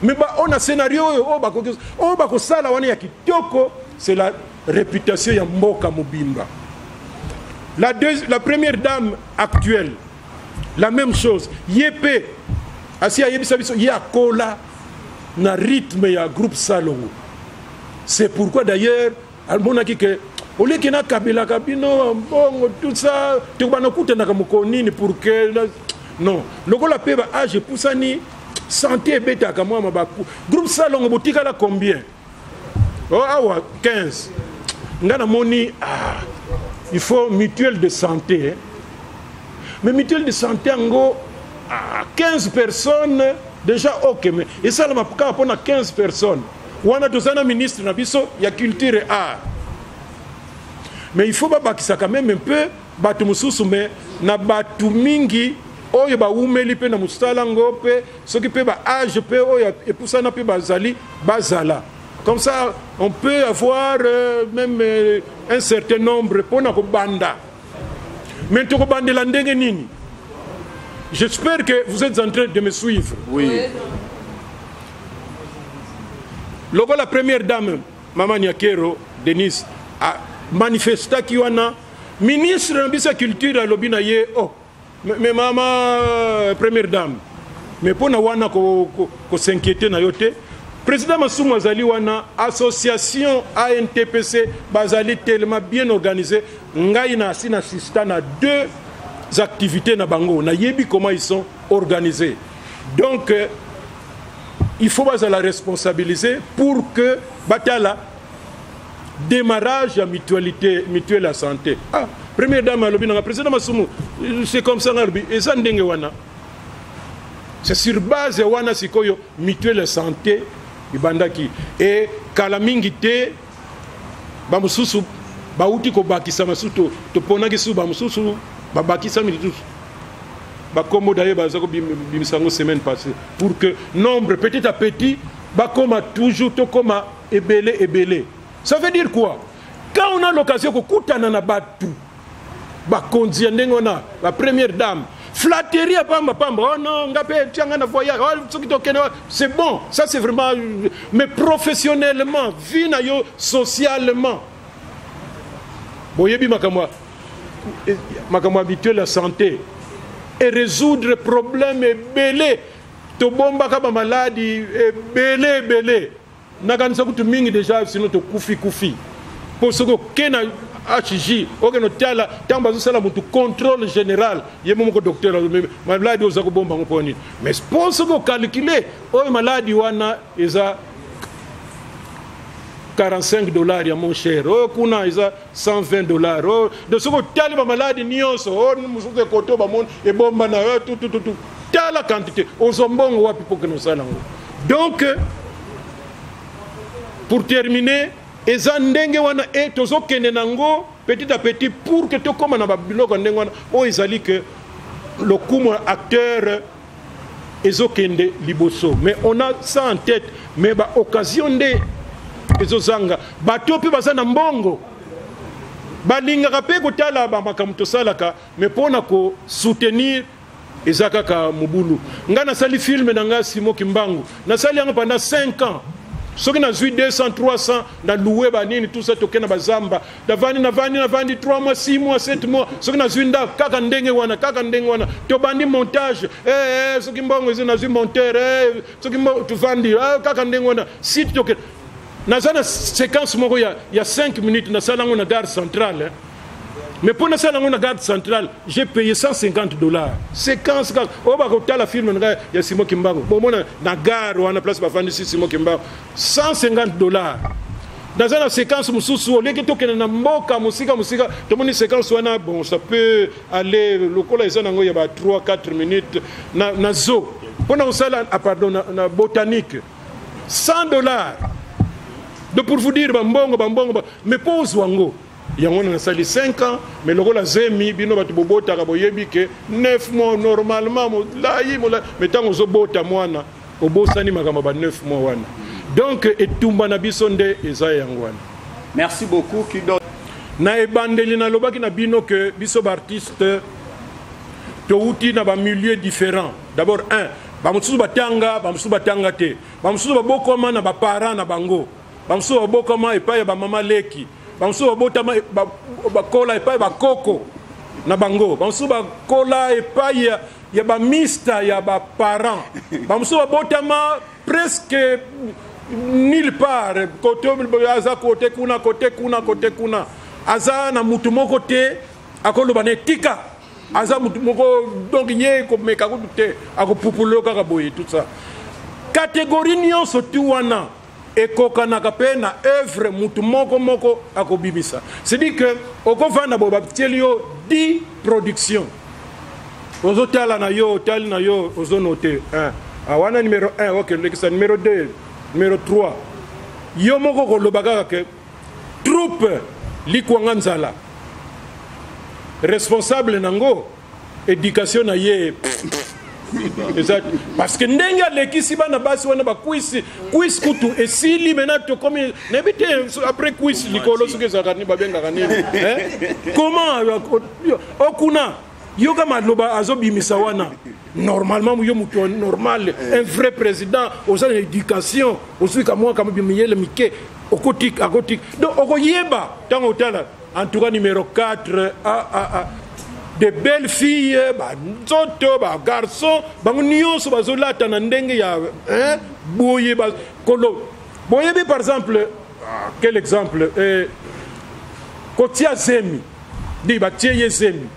Mais on a scénario bako sala wana ya kitoko. C'est la réputation ya mboka mobimba. La première dame actuelle, la même chose. Yepé, asi ayebisa biso yakola na rythme ya groupe Salongo. C'est pourquoi d'ailleurs almonaki que oleki na kabila kabino mbongo tout ça te bana kutana ka mokonini pour que non, lokola pe ba age pusani santé beta ka mwa mabaku. Groupe Salongo botika la combien? Oh, awa 15. Ngana moni il faut mutuelle de santé. Hein. Mais mutuelle de santé en 15 personnes déjà OK mais et ça m'a pas pour 15 personnes. Wana tozana ministre na biso ya culture et art. Mais il faut pas bakisa quand même un peu batu mususu mais na batu mingi oyo ba umeli pe na mustala ngope soki pe ba âge pe oyo et pour ça na pe bazali bazala. Comme ça, on peut avoir même un certain nombre pour nous banda. Mais tu bande la nini. J'espère que vous êtes en train de me suivre. Oui. Logo la première dame, Maman Nyakero, Denise, a manifesté qu'il y a ministre na biso culture alobi na ye oh mais mama première dame mais pour na wana ko s'inquiéter na yo te président Masumu azali wana association ANTPC bazali tellement bien organisé ngai na si na assistant na 2 activités na bango na yebi comment ils sont organisés donc il faut la responsabiliser pour que batala démarrage à mutuelle la santé. Ah, première dame alobi na président Masumu, c'est comme ça nalobi et ça ndenge wana. C'est sur base wana sikoyo mutuelle la santé ibandaki et kala mingi te ba mususu ba uti ko bakisa masuto to ponaki su ba mususu ba bakisa militus. Ba komo d'ailleurs ba zako bimisango semaine passée pour que nombre petit à petit ba koma toujours to koma ebele. Ça veut dire quoi? Quand on a l'occasion de koutana na batu, ba konzi ndengona, la première dame, flatterie pamba, oh non, ngapé tianga na voyage, c'est bon, ça c'est vraiment, mais professionnellement, vina yo socialement. Boyebi makamwa habitué la santé et résoudre problème belé, to bomba kaba maladie belé. Naganisa kutu mingi déjà sinon to kufi pour ce que na HJ okeno tala tamba zo sala mutu contrôle général yemo ko docteur maladi ozako bomba ngoponi mais pense ko calculer o maladi wana eza $45 ya mon cher oh kuna eza $120 oh de ce ko tali ba maladi nyonso oh musuke koto ba mon e bomba na tout tala quantité ozombongo wapi pour que nous sala donc pour terminer, ezandenge wana et tozo kende nango petit à petit pour que to comme na biloko ndenge wana o ezali que le kumo acteur ezo kende liboso mais on a ça en tête mais ba occasion de ezo zanga bato pe bazana mbongo balinga kape ko tala ba makamuto salaka mais pona ko soutenir ezaka ka mubulu ngana sali film na nga Simo Kimbangu na sali anga pendant 5 ans. Ce qui a 200, 300, dans loué, tout ça, tout ça, bazamba. Davani, 3 mois, 6 mois, 7 mois. Ce qui a vu kakandenge wana, to bandi montage. Ce qui a vu monteur, ce qui a vandi, kakandenge wana. Si tu as une séquence, il y a 5 minutes, dans la gare centrale. Mais pour la garde centrale, j'ai payé $150. Séquence, on va regarder la film, il y a Simo Kimbangu. Bon, dans la gare, on a place pour faire Simo Kimbangu. $150. Dans la séquence, on a tout le séquence, bon, ça peut aller, le col il y a 3-4 minutes. Dans zoo, pardon, dans botanique, $100. Donc pour vous dire, mais pose wango. Il y a 5 ans, mais le rôle a zemi, bino batu bobota kaboyebi ke 9 mois normalement, mais tant aux obota moana, au bosani makamba 9 mois wana. Donc et tumba na bisonde eza yangwana. Merci beaucoup Kido. Na ebandeli na lobaki na bino que biso artiste to uti na ba milieu différents. D'abord ba mutsu batanga te. Ba mutsu babokoma na ba parents na bango. Ba mutsu babokoma epa ya ba mama leki. Bamsu botama bakola epai bakoko na bango bamsu bakola epai ya ba mista ya ba parents bamsu botama presque nulle part côté aza côté kuna aza na mutu moko te akoloba ne tika aza mutu moko donc ye ko meka ko te akopupulo kaka boye tout ça catégorie nyonso tu wana ekokanaka pe na œuvre mutu moko akobibisa. C'est-à-dire que okovanda bo baptielio 10 productions. Ozo tala na yo ozo noter 1. Awana numéro 1, OK, le numéro 2, numéro 3. Yo moko kolobaka ke troupe likwanga nzala. Responsable nango éducation na ye. Exact. Parce que ndenge lekisi bana basi wana ba quiz kutu esili menato comme n'habite après quiz likolo soke zakani babenga kanini comment okuna yoga maloba azobimisa wana normalement yo muto normal un vrai président aux éducation aussi comme moi comme bimiyele mike okotik donc okoyeba tango tala en tout cas numéro 4 de belles filles, nzoto, garçons, nyonso bazolata na ndenge ya boye kolo. Boye par exemple, quel exemple Kotia Zemi, dit Batie Zemi.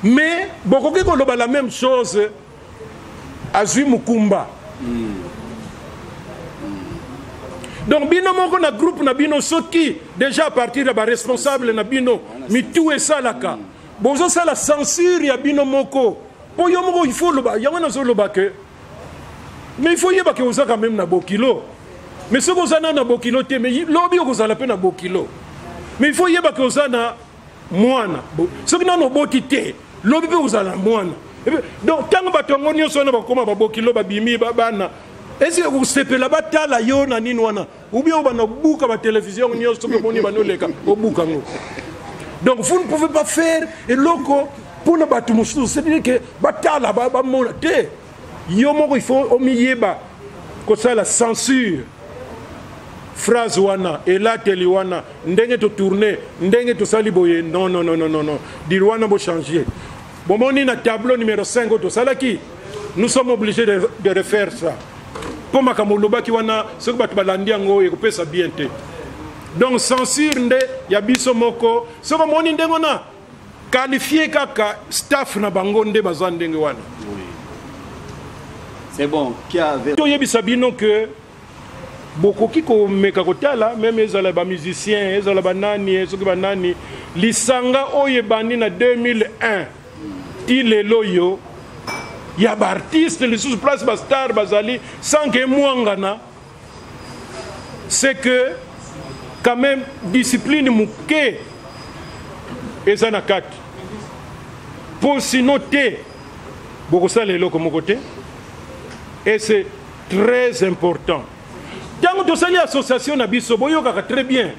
Mais beaucoup qui ont la même chose à Zui Mukumba. Donc bino moko na groupe na bino soki déjà à partir de ba responsable na bino mitu esalaka bozo sala censure ya bino moko po yo moko il faut loba ya wana zo loba que mais il faut yeba que oza quand même na bokilo mais ce que na na bokilo te mais lobi ko sala pe na bokilo mais il faut yeba que oza na mwana ce que na no botité lobi pe oza na mwana donc tant batongo nyonso na bakoma ba bokilo ba bimi ba bana. Est-ce que vous savez la bataille yo na ninwana ou bien on a bouka la télévision nyos to boni banoleka au boukango. Donc vous ne pouvez pas faire et loco pour ne battre musu c'est-à-dire que bataille ba monate yo moko il faut omiyeba ko ça la censure phrase wana et là teliwana ndenge to tourner ndenge to saliboye non dirwana bo changer bon moni na tableau numéro 5 to salaki nous sommes obligés de refaire ça. Comme Makamoloba qui wana ce que batu balandi yango et couper ça bien té. Donc censure nde ya biso moko ce que moni ndengo na qualifié kaka staff na bango nde bazande wana. C'est bon qui avait to yebi sabino que beaucoup qui ko meka kotala même ezala ba musiciens ezala banani ce que banani lisanga oyebani na 2001 ti lelo yo. Il y a des artistes, les sous-places, des stars, des alliés, sans que moi, c'est que, quand même, discipline mouké, et ça n'a qu'à. Pour s'y noter, beaucoup ça les comme côté, et c'est très important. Tant que tu as l'association Nabiso, boyo très bien.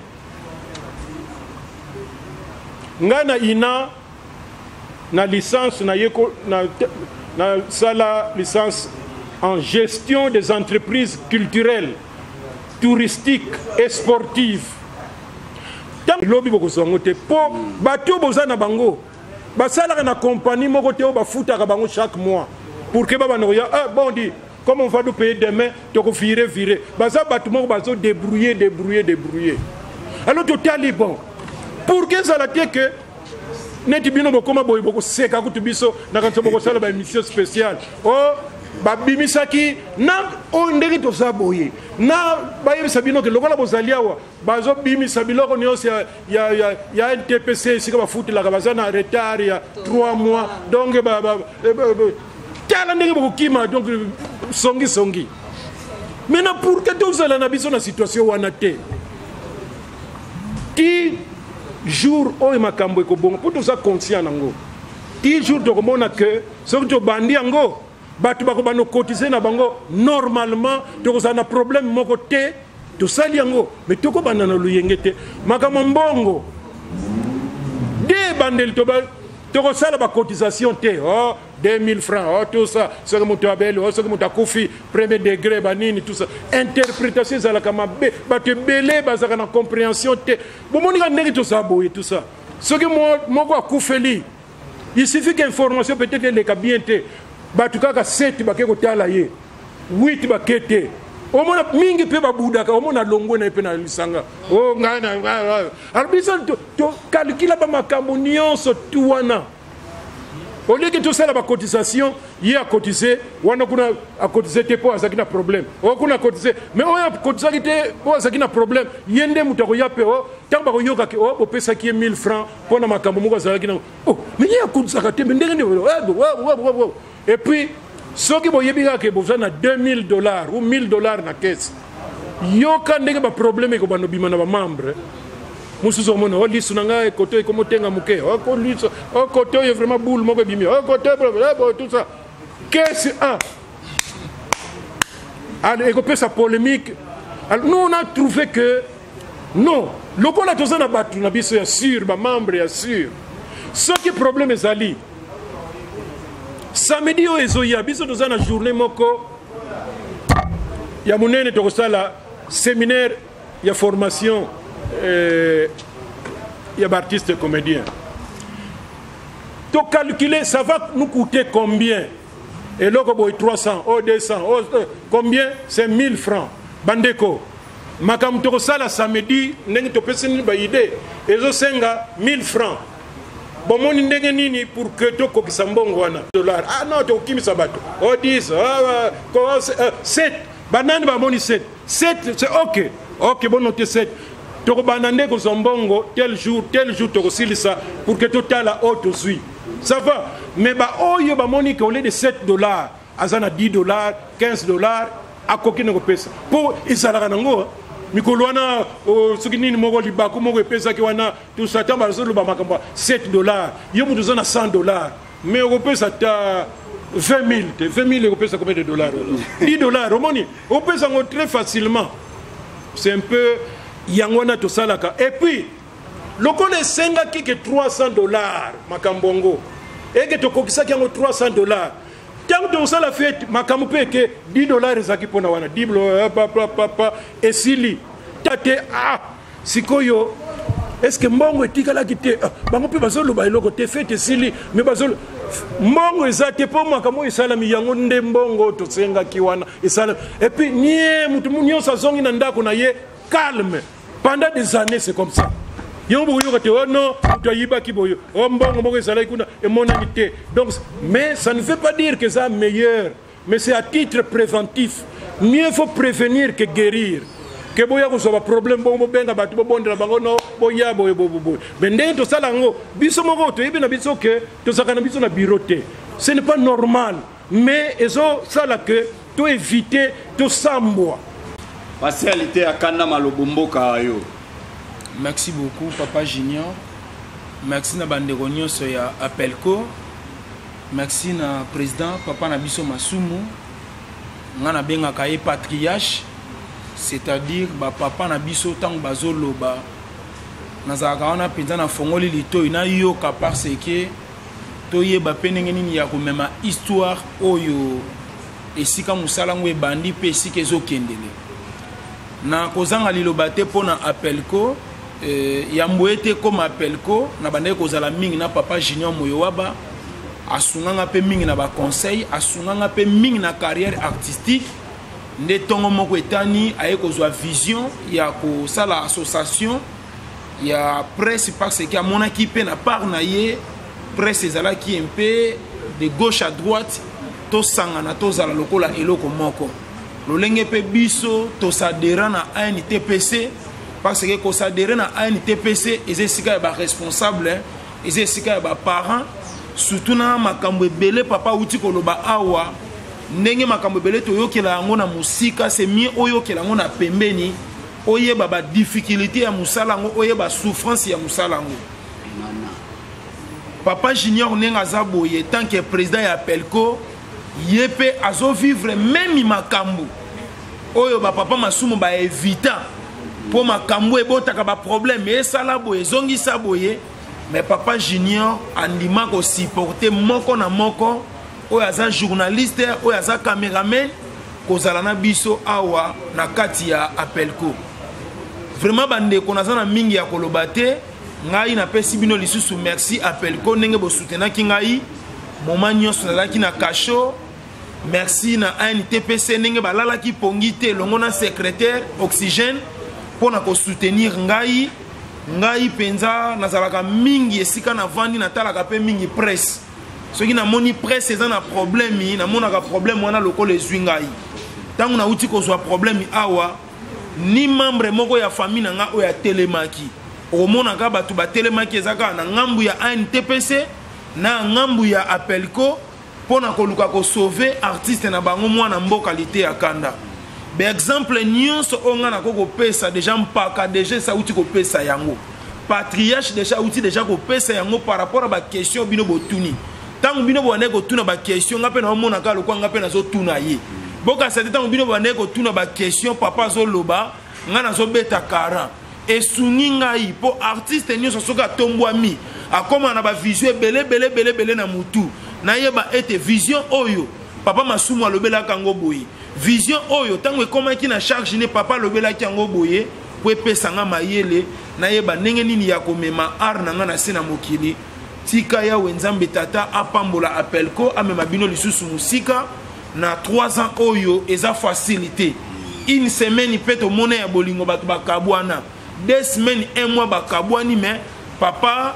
Ngana ina, na licence, na yeko, na sala licence en gestion des entreprises culturelles, touristiques et sportives. Tant que lobby boko songote po bato bozana bango basala na compagnie moko te o ba futa ka bango chaque mois pour que baba noya bon dit comme on va nous payer demain to ko virer baza bato moko bazo débrouiller alors total bon pour que ça la que neti bino bokoma boy boko seka kutu biso na kanso boko sala ba émission spéciale ba bimisaki na ndeki to sa boye na ba yebisa bino ke lokola bozalia wa bazo bimisa biloko nyonso ya NTPC sika ba futi la baza na retard ya 3 mois donc tala ndeki boko kima donc songi maintenant pour que to zala na biso na situation wana te ti jour oyo makambo ekobonga pour toza conscient nango ti jour tokomona que soki tobandi yango bato bakobana kotize na bango normalement tokozala na problème moko te tosali yango mais tokobanda na luyenge te makambo mbongo de bandeli tokosala bacotisation te 2000 francs tout ça soki moto abeli soki moto akufi premier degré banini tout ça interprétation ezalaka mabe bato ebele bazalaka na compréhension te bomonika ndenge tosala boye tout ça soki moko akufeli il suffit qu'information peut-être eleka bien te bato kaka 7 bake kotala ye 8 bake te omona mingi mpe babudaka omona longwe na ye mpe na lisanga alors biso tokalkila bamakambo nyonso tu wana au lieu que tout ça la cotisation il a cotisé wana kuna a cotisé te po azaki na problème kuna cotisé mais on a cotisé te po azaki na problème yende mutako ya pe tamba ko yoka ke bo pesa ki 1000 francs pour na makambo moko azaki na mais il a cotisé te ndenge et puis ceux qui boyebika ke besoin na $2000 ou $1000 na caisse yoka ndenge ba problème ko bano bima na ba membre musuzo mona o lisu nanga koto ko motenga muke ko lisu koto est vraiment boule moko bimi koto tout ça qu'est-ce alors et que ça polémique alors nous on a trouvé que non le ko la tozana batu na biso ya sûr ba membre ya sûr ce qui problème ezali samedi o ezoya biso tozana journée moko ya munene tokosala séminaire y a formation, il y a artistes et comédiens. Donc calculer, ça va nous coûter combien? Et là, 300, 200, combien? C'est 1000 francs. Bandeko. Makam toko sala samedi, n'engi to peseni ba idée. Ezo senga 1000 francs. Bon mon ndenge nini pour que to ko kisambongo wana dollar. Ah non, to kimi sabato. 10, 7. Banane ba moni 7. 7 c'est OK. OK, bon noter 7. Toko banane ko zombongo tel jour toko silisa pour que total la auto suit. Ça va. Mais bah oyo ba moni ko au lieu de 7 dollars, azana 10 dollars, 15 dollars, a kokine ko pesa. Pour isala nango Mikolwana, Sukinini Mogo Libaku Mogo Pesa Kiwana, tout ça, tant que ba makamba 7 dollars, yo mu dozana 100 dollars. Mais au pesa ta 20 000 au pesa combien de dollars? 10 dollars, Romani. Au pesa très facilement. C'est un peu Yangwana to salaka. Et puis, le col est 5 qui est 300 dollars, Makambongo. Et que to kokisa qui a 300 dollars. Tant que ça la fête, Makamu paye que 10 dollars ezaki pona wana 10 dollars papa et sili tate sikoyo est-ce que mbongo etikala kite bango pe bazolo ba eloko te fête sili mais bazolo mbongo ezate po Makamu esala mi yango nde mbongo to senga kiwana esala et puis nie mutu munyo sa zongi na ndako na ye calme pendant des années c'est comme ça. Donc, mais ça ne veut pas dire que c'est meilleur, mais c'est à titre préventif. Mieux faut prévenir que guérir. Que boya ko soba problème bo benga batu bo bondela bango no boya boy bo. Mais ndé to sala ngo biso moko to yebina biso que to sakana biso na biroté. Ce n'est pas normal, mais ezo sala que to éviter to samboa. Partialité à Kanda Malobombo Kayo. Merci beaucoup, Papa Junior. Merci na bandeko nyonso ya Apelco. Merci na président Papa Nabiso Masumu. Ngana benga kaye patriarche, c'est-à-dire ba Papa Nabiso tang bazolo ba nazaka wana penza na fongoli lito ina yoka parce que toye ba penenge nini ya ko mema histoire oyo esika musala ngwe bandi pe esika ezokendele. Na kozanga liloba te pona Apelco. Yamboete comme Apelco na bande kozala mingi na Papa Junior Moyowaba asunganga pe mingi na ba conseil asunganga pe mingi na carrière artistique nde tongo moko etani aye kozwa vision ya ko sala association ya presse parce que amona ki pe na part na ye presse ezala ki un peu de gauche à droite to sangana to zala lokola eloko moko lolenge pe biso to sadera na ANTPC parce que quand ça adhère à ANTPC, ils sont responsables, ils sont parents, surtout na makambo belé papa uti koloba awa, ndenge makambo belé toyo kela ngona musika c'est mieux oyo kela ngona pembeni, oye baba difficulté ya musala ngo, oye ba souffrance ya musala ngo. Papa Junior nenga zaboye tant que président ya Apelco, yepe azo vivre même makambo. Oyo ba papa Masumu ba évita. Pour ma kambo ebotaka ba problème et ça la boye zongi sa boye mais Papa Junior andima ko supporter moko na moko o yaza journaliste o yaza cameraman ko zala na biso awa na kati ya Apelco vraiment bande ko nazana mingi ya kolobate ngai na pesi bino lisusu merci Apelco ndenge bo soutenir ki ngai moment nyonso na ki na kasho merci na ANTPC ndenge balala ki pongite longo na secrétaire oxygène pour nous soutenir ngai penza nazalaka mingi esika na vandi na talaka pe mingi presse soki na moni presse eza na problème na monaka problème wana lokolo ezwi ngai tangu na uti kozwa problème awa ni membre moko ya famille nga oya telemaki omonaka batu ba telemaki ezaka na ngambu ya ANTPC na ngambu ya Apelco pona koluka ko sauver artiste na bango mwana mboka lité ya Kanda. Par exemple, nyonso onga na koko pesa déjà mpaka déjà ça outi ko pesa yango. Patriarche déjà outi déjà ko pesa yango par rapport à ba question bino botuni. Tangu bino bone ko tuna ba question ngape na mona ka lokwa ngape na zo tuna ye. Boka sa tangu bino bone ko tuna ba question papa zo loba nga na zo beta 40. Et sungi ngai po artiste nyonso soka tombwami akoma na ba vision belé na mutu. Na yeba ete vision oyo papa Masumu alobela kango boye. Vision oyo tango ekomaki na charge ne papa lobela ki yango boye po epesa nga mayele nayeba ndenge nini ya komema art na nga na se na mokili. Tika ya wenzambe tata apambola Apelco amema bino lisusu musika na 3 ans oyo eza facilité. Une semaine peut au monnaie ya bolingo bato bakabwana. 2 semaines 1 mois bakabwani mais papa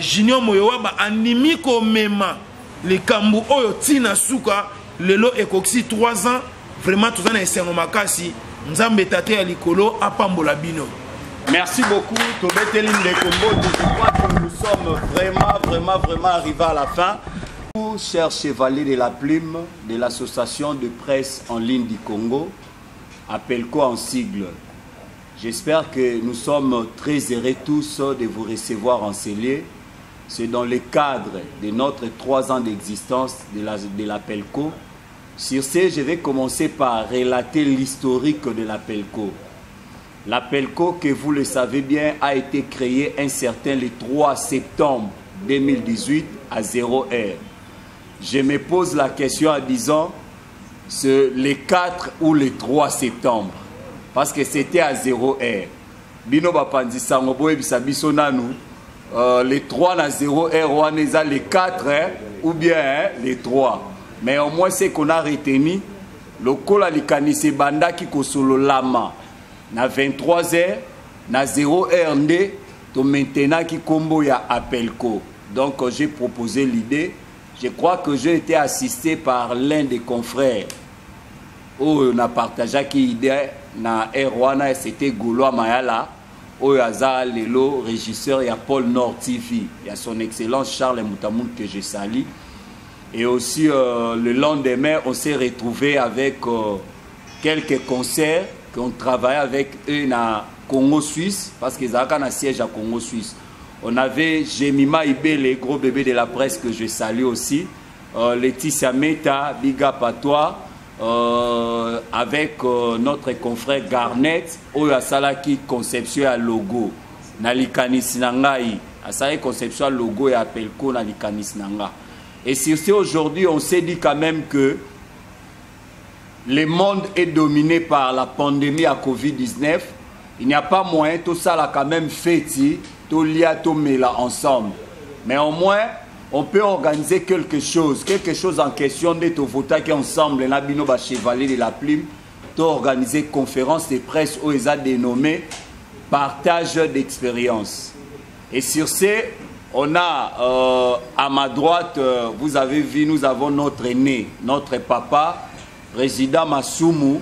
Junior Moyowa ba animi ko mema le kambu oyo tina suka lelo ekoksi 3 ans vraiment tout ça esengo makasi nzambe tata ya likolo apambola bino. Merci beaucoup Tobeteli Ndekombo. Je crois que nous sommes vraiment arrivés à la fin. Chers chevaliers de la plume de l'association de presse en ligne du Congo, Apelco en sigle. J'espère que nous sommes très heureux tous de vous recevoir en ces lieux. C'est dans le cadre de notre 3 ans d'existence de l'Apelco. Sur ce, je vais commencer par relater l'historique de l'Apelco. L'Apelco, que vous le savez bien, a été créé un certain le 3 septembre 2018 à 0h. Je me pose la question en disant, c'est le 4 ou le 3 septembre, parce que c'était à 0h. Bino bapandi sangobo ebisa biso nanu, le 3 na 0h, on est à le 4 ou bien le 3. Mais au moins, c'est qu'on a retenu, le kola likanise banda ki kosolo lama, na 23h, na 0h nde, to maintenant ki kombo ya Apelco. Donc, j'ai proposé l'idée. Je crois que j'ai été assisté par l'un des confrères où on a partagé qui idée na Erwana, c'était Gouloa Mayala, où il y a Lelo, régisseur, il y a Paul Nord TV, il y a son excellence Charles Moutamoun que je salue. Et aussi le lendemain, on s'est retrouvé avec quelques concerts qu'on travaillait avec eux na Congo-Suisse, parce qu'ils avaient un siège à Congo-Suisse. On avait Jemima Ibele, gros bébé de la presse que je salue aussi. Laetitia Meta, Big Up à toi. Avec notre confrère Garnett, Oyo Asalaki conception à logo. Nalikanis Nangai. Asalaki conception à logo et Apelco Nalikanis Nanga. Et sur ce, aujourd'hui, on s'est dit quand même que le monde est dominé par la pandémie à Covid-19. Il n'y a pas moyen, tout ça là quand même fait. Tout lié, tout mêlé ensemble. Mais au moins, on peut organiser quelque chose en question de tout voter qui ensemble, les nabino ba chevalier de la plume, tout organiser conférence de presse où ils ont dénommé partage d'expérience. Et sur ce, on a à ma droite, vous avez vu, nous avons notre aîné, notre papa, président Masumu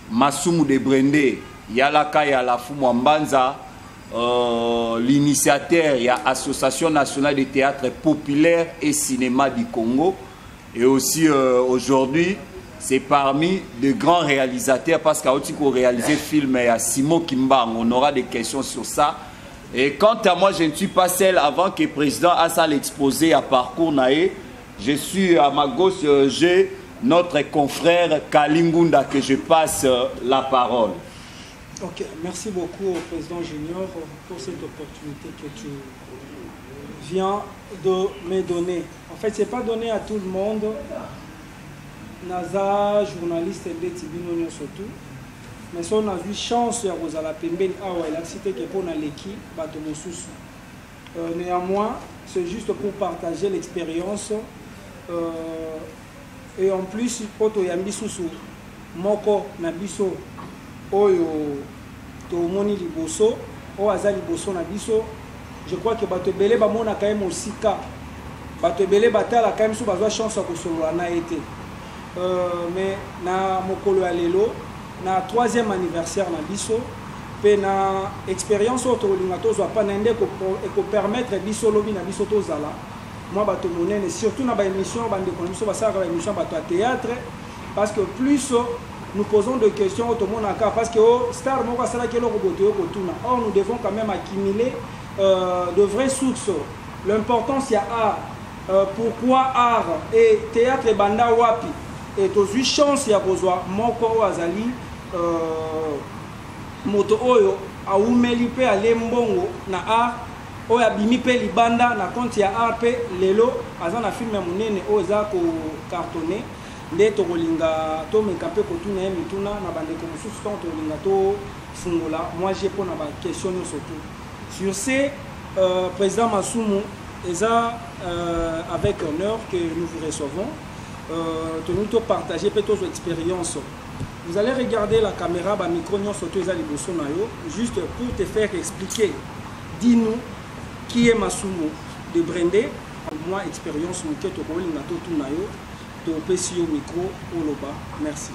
de Brendé, Yalaka Yalafu Mwambanza. L'initiateur, il y a l'Association nationale de théâtre populaire et cinéma du Congo. Et aussi aujourd'hui, c'est parmi de grands réalisateurs, parce qu'à aussi qu'on réalise film, il y a Simon Kimbang, on aura des questions sur ça. Et quant à moi, je ne suis pas seul. Avant que le président a ça l'exposé à parcours naé, je suis à ma gauche, j'ai notre confrère Kalingunda que je passe la parole. Ok, merci beaucoup au président Junior pour cette opportunité que tu viens de me donner. En fait, ce n'est pas donné à tout le monde. Naza, journaliste de Tibino surtout. Mais si on a vu chance à Rosala Pembeni, il a cité que pour Naleki, Batomosusu. Néanmoins, c'est juste pour partager l'expérience. Et en plus, Poto Yambisusu, Moko Nabiso. Oyo tomoni liboso o aza liboso na biso, je crois que bato belé ba mona quand même aussi ka bato belé batala quand même sous bazwa chance à kosolola na été mais na mokolo ya lelo na 3e anniversaire na biso pe na expérience auto linga tozwa pa na ndeko ko permettre biso lobi na biso tozala moi bato monene surtout na ba émission bande ko biso basala ba émission bato à théâtre, parce que plus nous posons des questions au monde parce que Star Moka Salakelo Roboto Kotuna. Or, nous devons quand même accumuler de vraies sources. L'importance, il y a art. Pourquoi art et théâtre et banda wapi. Et aux 8 chances, il y a besoin. Moko Azali, Moto Oyo, a Oumelipe, a Lembongo, na art, Oya Bimipe Libanda, na compte il y a art, Lelo, Azana film Mounene, Oza ko cartonné. nde tokolinga tomeka mpe kotuna ye mituna na bandeko mosusu ntango tokolinga tofungola moi je mpo na baquestion nyonso to sur ce président Masumu eza avec honneur que nous vous recevons tolingi topartage mpe tozwa expérience. Vous allez regarder la caméra bamicro nyonso to eza liboso na yo juste pour te faire expliquer. Dis-nous qui est Masumu de Brendé. Moi expérience moke tokolinga totuna yo topesi yo micro oloba. Merci.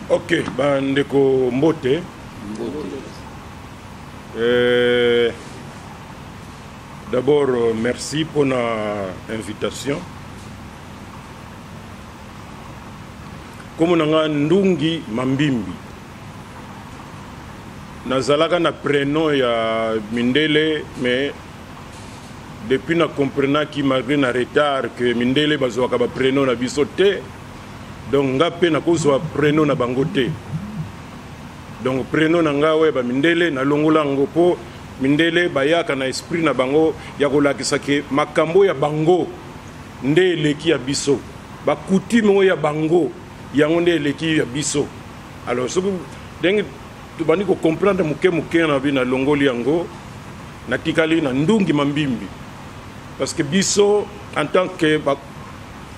Ok, bandeko Mbote. D'abord, merci pour l'invitation. Comme on a Ndungi Mambimbi, nazalaka na prénom ya Mindele, mais depuis na comprenant qui malgré na retard que Mindele bazwaka ba prénom na bisote, donc ngape na kozwa prénom na bangote. Donc prénom na ngawe ba Mindele na longola ngopo Mindele bayaka na esprit na bango ya kolakisa ke makambo ya bango nde eleki ya biso ba coutume ya bango yango nde eleki ya biso. Alors so ndenge tubandi ko comprendre muke na bina longoli yango na tikali na Ndungi Mambimbi parce que biso en tant que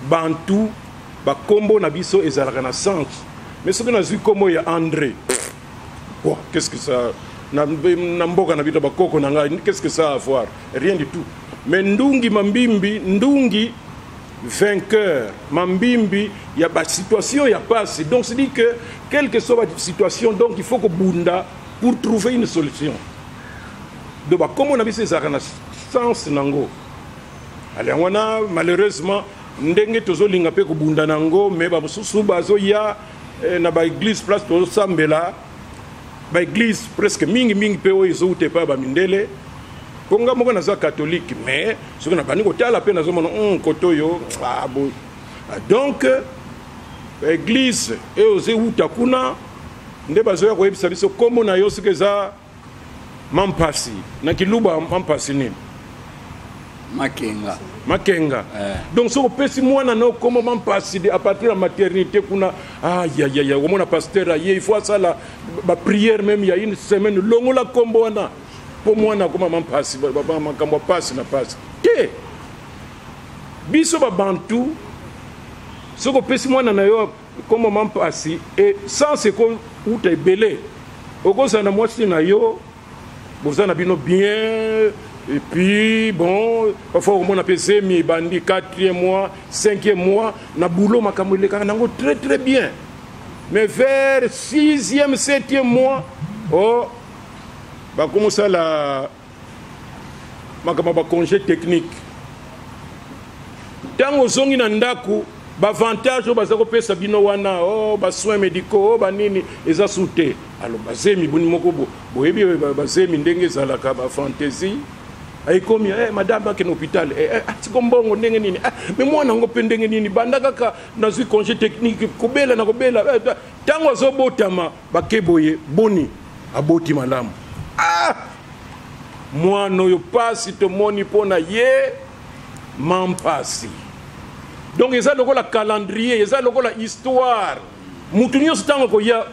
bantu ba kombo na biso ezalaka na sens mais ce que na zui kombo ya André wow, qu'est-ce que ça qu'est-ce que ça a à voir? Rien du tout. Mais Ndungi Mambimbi, Ndungi vainqueur, Mambimbi, il y a une situation, il y a pas. Donc c'est dit que quelle que soit la situation, donc il faut que Bunda pour trouver une solution. Donc comme on a vu ces sens nango. Alors on a malheureusement ndenge tozo linga pe ko Bunda nango, mais ba mususu bazo ya na ba église place to sambela. Ba église presque mingi pe oyo te pa ba Mindele konga moko naza catholique mais ce qu'on a pas ni ko tala pe nazo mona koto yo donc église et oze uta kuna nde bazo ya ko yebisa biso komo na yo sike za mampasi na kiluba mampasi nini Makenga. Donc si on peut si moi na no comment mampasi à partir de la maternité kuna ya au moins pasteur il faut ça la prière même il y a une semaine longo la kombo na pour moi na comment mampasi makambo passe na passe te biso ba bantu si on peut si moi na yo comment mampasi et sans c'est qu'on ou te belé au cause na moi si na yo vous en avez bien. Et puis, bon, parfois, on a pesé mi bandi 4e mois, 5e mois, na boulot, ma kamouile, très très bien. Mais vers 6e, 7e mois, oh, bah, comment ça la. Ma congé technique. Tant aux zongi nandaku, avantage au bazako pesa bino wana, oh, soins médicaux, oh, nini, eza souté. Alors, bazemi, boni moko, boyebi, bazemi, ndenge zalaka, fantaisie. Ay comme madame qui est hôpital atikombo ndenge nini mais moi nango pendenge nini banda kaka nazwi congé technique kobela na kobela tango azobotama bakeboye boni aboti malamu moi no yo pasi to moni pona ye mampasi donc eza lokola calendrier eza lokola histoire mutu nyonso tango ko ya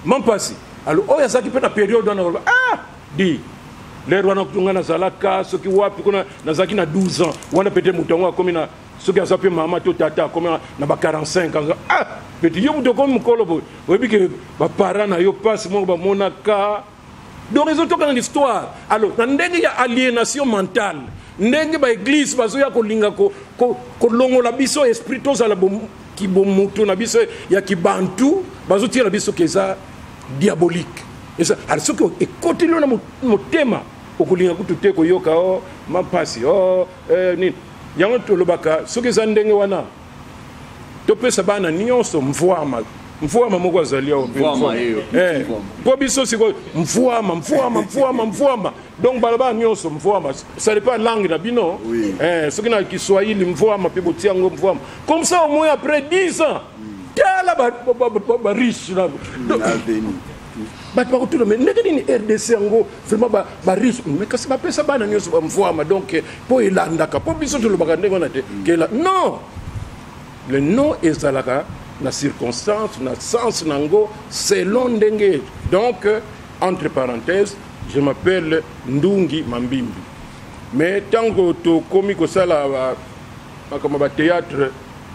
mampasi alors oya saki pe na période na di les rois na zalaka ceux qui wapi kuna nazaki na 12 ans wana peut-être mutongo comme na ceux qui a sapé maman to tata comme na ba 45 ans petit yo muto comme mukolo obi que ba parents na yo passe mo ba monaka donc ils ont tout dans l'histoire alors na ndenge ya aliénation mentale ndenge ba église bazo ya kolinga ko longola biso esprit to za la ki bomuto na biso ya ki bantu bazo tira biso keza diabolique et ça alors ce que écoutez le motema okulinga kutute ko yoka mampasi ni yango tolobaka soki eza ndenge wana topesa bana nyonso mvwama moko azalia po biso siko mvwama donc balaba nyonso mvwama ça n'est pas langue na bino soki na Kiswahili mvwama pe botiango mvwama comme ça au moins après 10 ans tala ba riche na tout le monde RDC ngo vraiment ba riche mais kasi ba pesa bana nyonso ba mvwama donc po ilandaka po biso to lobaka ndenge na te kela non le nom ezalaka na circonstance na sens nango selon ndenge. Donc entre parenthèses, je m'appelle Ndungi Mambimbi. Mais tant que tu komi ko sala comme ba théâtre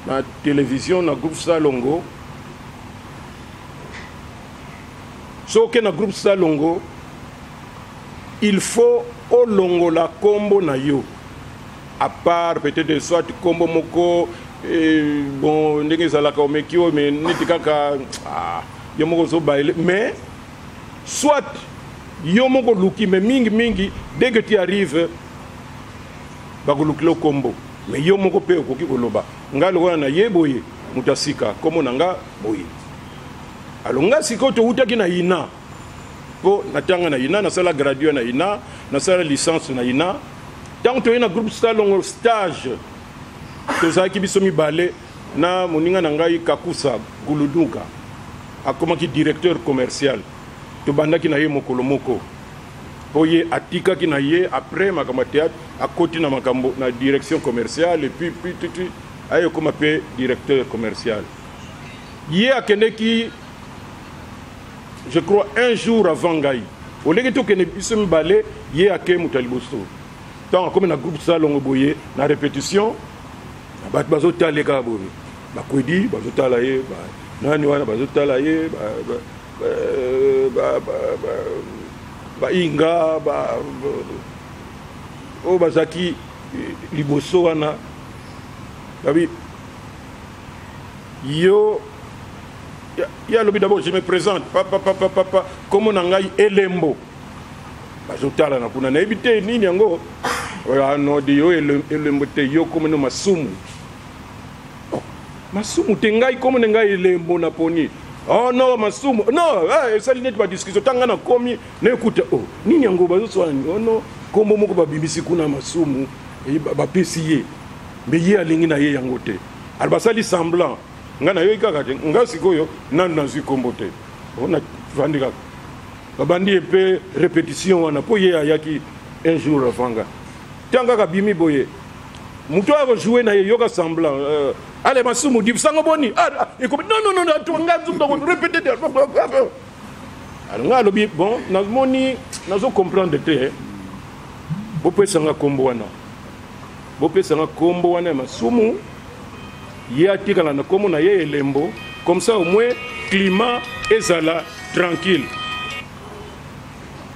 na télévision na groupe Salongo, so que na groupe Salongo, il faut au longo la combo na yo. À part peut-être soit combo moko bon ndenge sala ka omekio mais nitikaka yo moko so baile mais soit yo moko luki mais mingi dès que tu arrives bakulukilo combo mais yo moko pe okoki koloba ngalo na yeboye mutasika komo nanga boye alonga siko to utaki na ina po natanga na ina na sala gradué na ina na sala licence na ina tant to ina groupe Salongo stage to zaki biso mibale na moninga na ngai Kakusa Guluduka akomaki directeur commercial to bandaki na ye mokolo moko po ye atika ki na ye après makamba théâtre akoti na makambo na direction commerciale et puis ayo koma pe directeur commercial ye akendeki je crois un jour avant ngai oleki to kene biso mibale ye ake mutaliboso tant comme na groupe Salongo boye na répétition bat bazotala ka boye bakwedi bazotala ye nani wana bazotala ye inga o bazaki liboso wana babi yo ya lobi d'abord je me présente papa comme na ngai elembo bazotala na kuna na ebite nini yango no de yo elembo te yo comme no masumu masumu te ngai comme ngai elembo na poni. Oh non, masumu. Non, ça n'est pas discussion. Tant qu'on a commis, n'écoute. Oh, ni yango bazo soani. Oh non, comme moko ba bibisi kuna masumu, ba pesiye. Mais ye alingi na ye yango te. Albasali semblant. Ngana yo ikaka te. Nga sikoyo nan na zu kombote. On a vandika. Babandi un peu répétition wana po ye ayaki un jour afanga. Tanga ka bimi boye. Muto a jouer na ye yoka semblant. Allez, masumu dit sango boni. Non, tu vas répéter. Alors, bon, nous allons comprendre que vous pouvez sanga kombo wana. Vous pouvez sanga kombo wana masumu. Ya tikala na komo na ye elembo. Comme ça, au moins, climat ezala tranquille.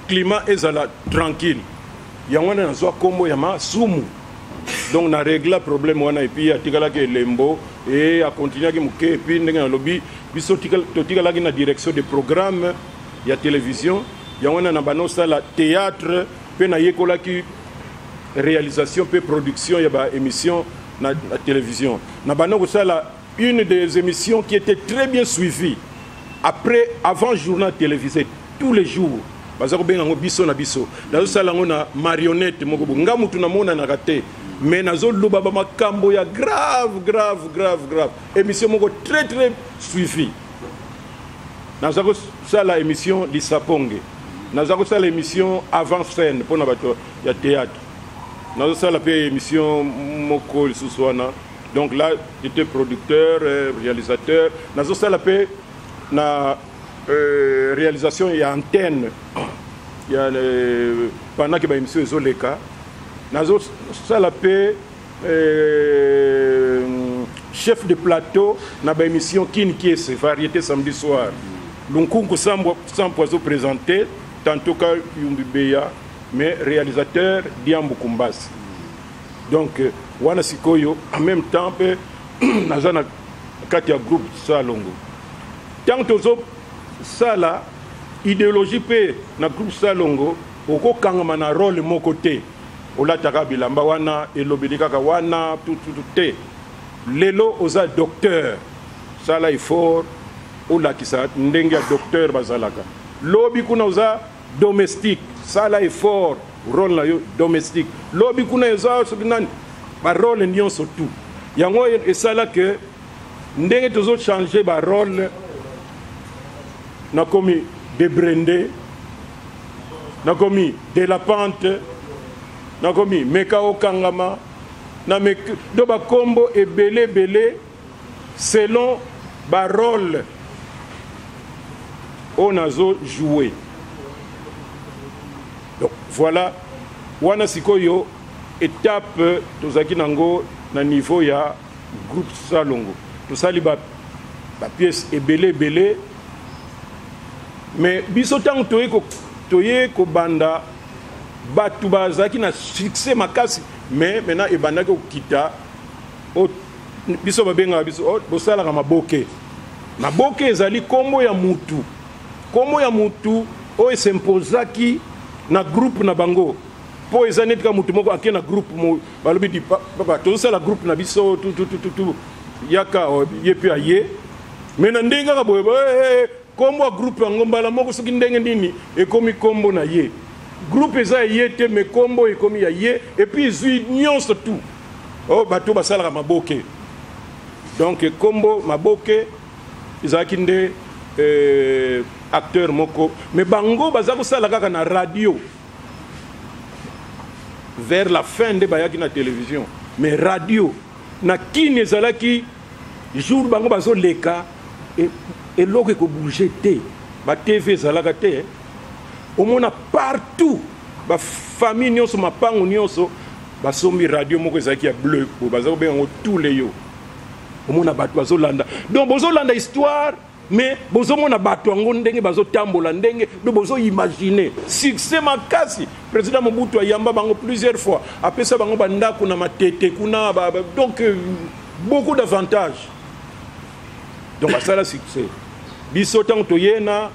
Climat ezala tranquille. Yangwana na zwa kombo ya masumu. Donc on a réglé le problème et puis a tigala ke lembo et a continué ki muke et puis ndenge na lobby biso tigala ki na direction de programme ya télévision ya wana na banosa la théâtre pe na yekola ki réalisation pe production ya ba émission na télévision na banoko sala une des émissions qui était très bien suivie après avant journal télévisé tous les jours bazako benga ngo biso na biso dazo sala ngona marionnette moko nga mutu na mona na raté. Mais nazo luba ba makambo ya grave. Émission moko très suivie. Nazo ça la émission Lisaponge. Nazo ça l'émission avant scène pour na bato ya théâtre. Nazo ça la émission moko Suswana. Donc là j'étais producteur, réalisateur. Nazo ça la na réalisation et antenne. Il y a pendant que ba émission ezoleka. Nazo salapé chef de plateau na ba émission Kinkiese variété samedi soir. Lunkunku sans poiseau présenté tantôt ka Yumbibeya mais réalisateur Diambo Kumbasi. Donc wana sikoyo en même temps pe nazana katia groupe Salongo. Tant tozo sala idéologie pe na groupe Salongo oko kangama na rôle mon côté. Ola taka bilamba wana elobeli kaka wana tout te lelo oza docteur sala effort ola kisa ndenge docteur bazalaka lobi kuna oza domestique sala effort rôle na yo domestique lobi kuna oza nani ba rôle nyonso tout yango esala que ndenge tozo changer ba rôle na komi de Brendé na komi de la pente nakomi meka okangama na do ba kombo ebele selon ba rôle on a joué. Donc voilà, wana sikoyo étape tozaki nango na niveau ya groupe Salongo. Tosali ba pièce ebele mais biso tant toye ko banda batu bazaki na succès makasi mais maintenant ebanda ko kita o biso babenga biso bosala maboke ezali kombo ya mutu o esempozaki na groupe na bango po ezane tika mutu moko akena groupe mo balobi di papa tosala groupe na biso tu yaka yepi aye mais na ndenga ka boye kombo groupe yango mbala moko soki ndenge nini ekomi kombo na ye groupe eza ye te mais kombo ekomi ya ye et puis zui nyonso tout bato basala maboke donc kombo maboke ezaki nde acteur moko mais bango baza kosala kaka na radio vers la fin de bayaki na télévision mais radio na kini ezalaki jour bango bazoleka eloko ekobouge te ba TV ezalaka te omona partout ba famille nyonso mapango nyonso basombi radio moko ezalaki ya bleu po baza kobenga tous les yo omona bato bazolanda donc bozolanda histoire mais bozomona bato yango ndenge bazotambola ndenge do bozo imaginer succès makasi président Mobutu ayamba bango plusieurs fois apesa bango bandako na matete kuna donc beaucoup d'avantages donc ça la succès biso tant toyena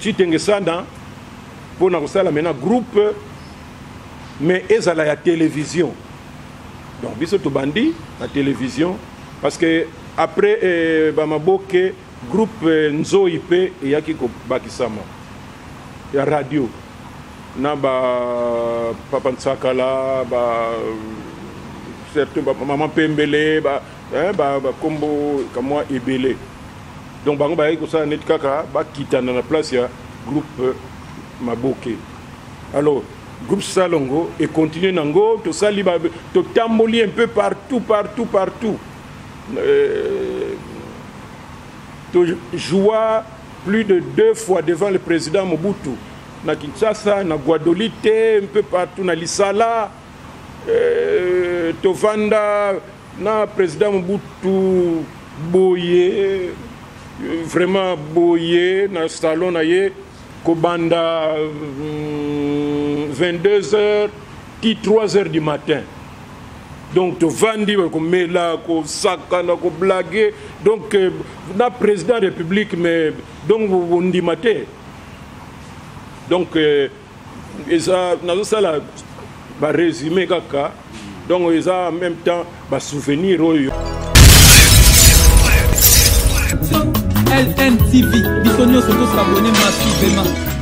chitenge sana pona kosala mena groupe mais ezala ya télévision donc biso to bandi la télévision parce que après bamaboke groupe nzo ipe yaki ko bakisama ya radio na ba papa Nsakala ba certain maman Pembele ba kombo kamwa ebele donc bango ba ko sa net kaka ba kitana na place ya groupe maboke alors groupe Salongo et continue nango to sali ba to tamboli un peu partout to joua plus de 2 fois devant le président Mobutu na Kinshasa na Guadolite un peu partout na Lisala to vanda na président Mobutu boye vraiment boye na salon na ye kobanda 22h 3h du matin donc to vandi ko mela ko sakana ko blaguer donc na président de la République mais donc vous ndimate donc ça na sala ba résumé kaka donc ça en même temps ba souvenir oyo LNTV, bisogno sotto s'abonner massivement.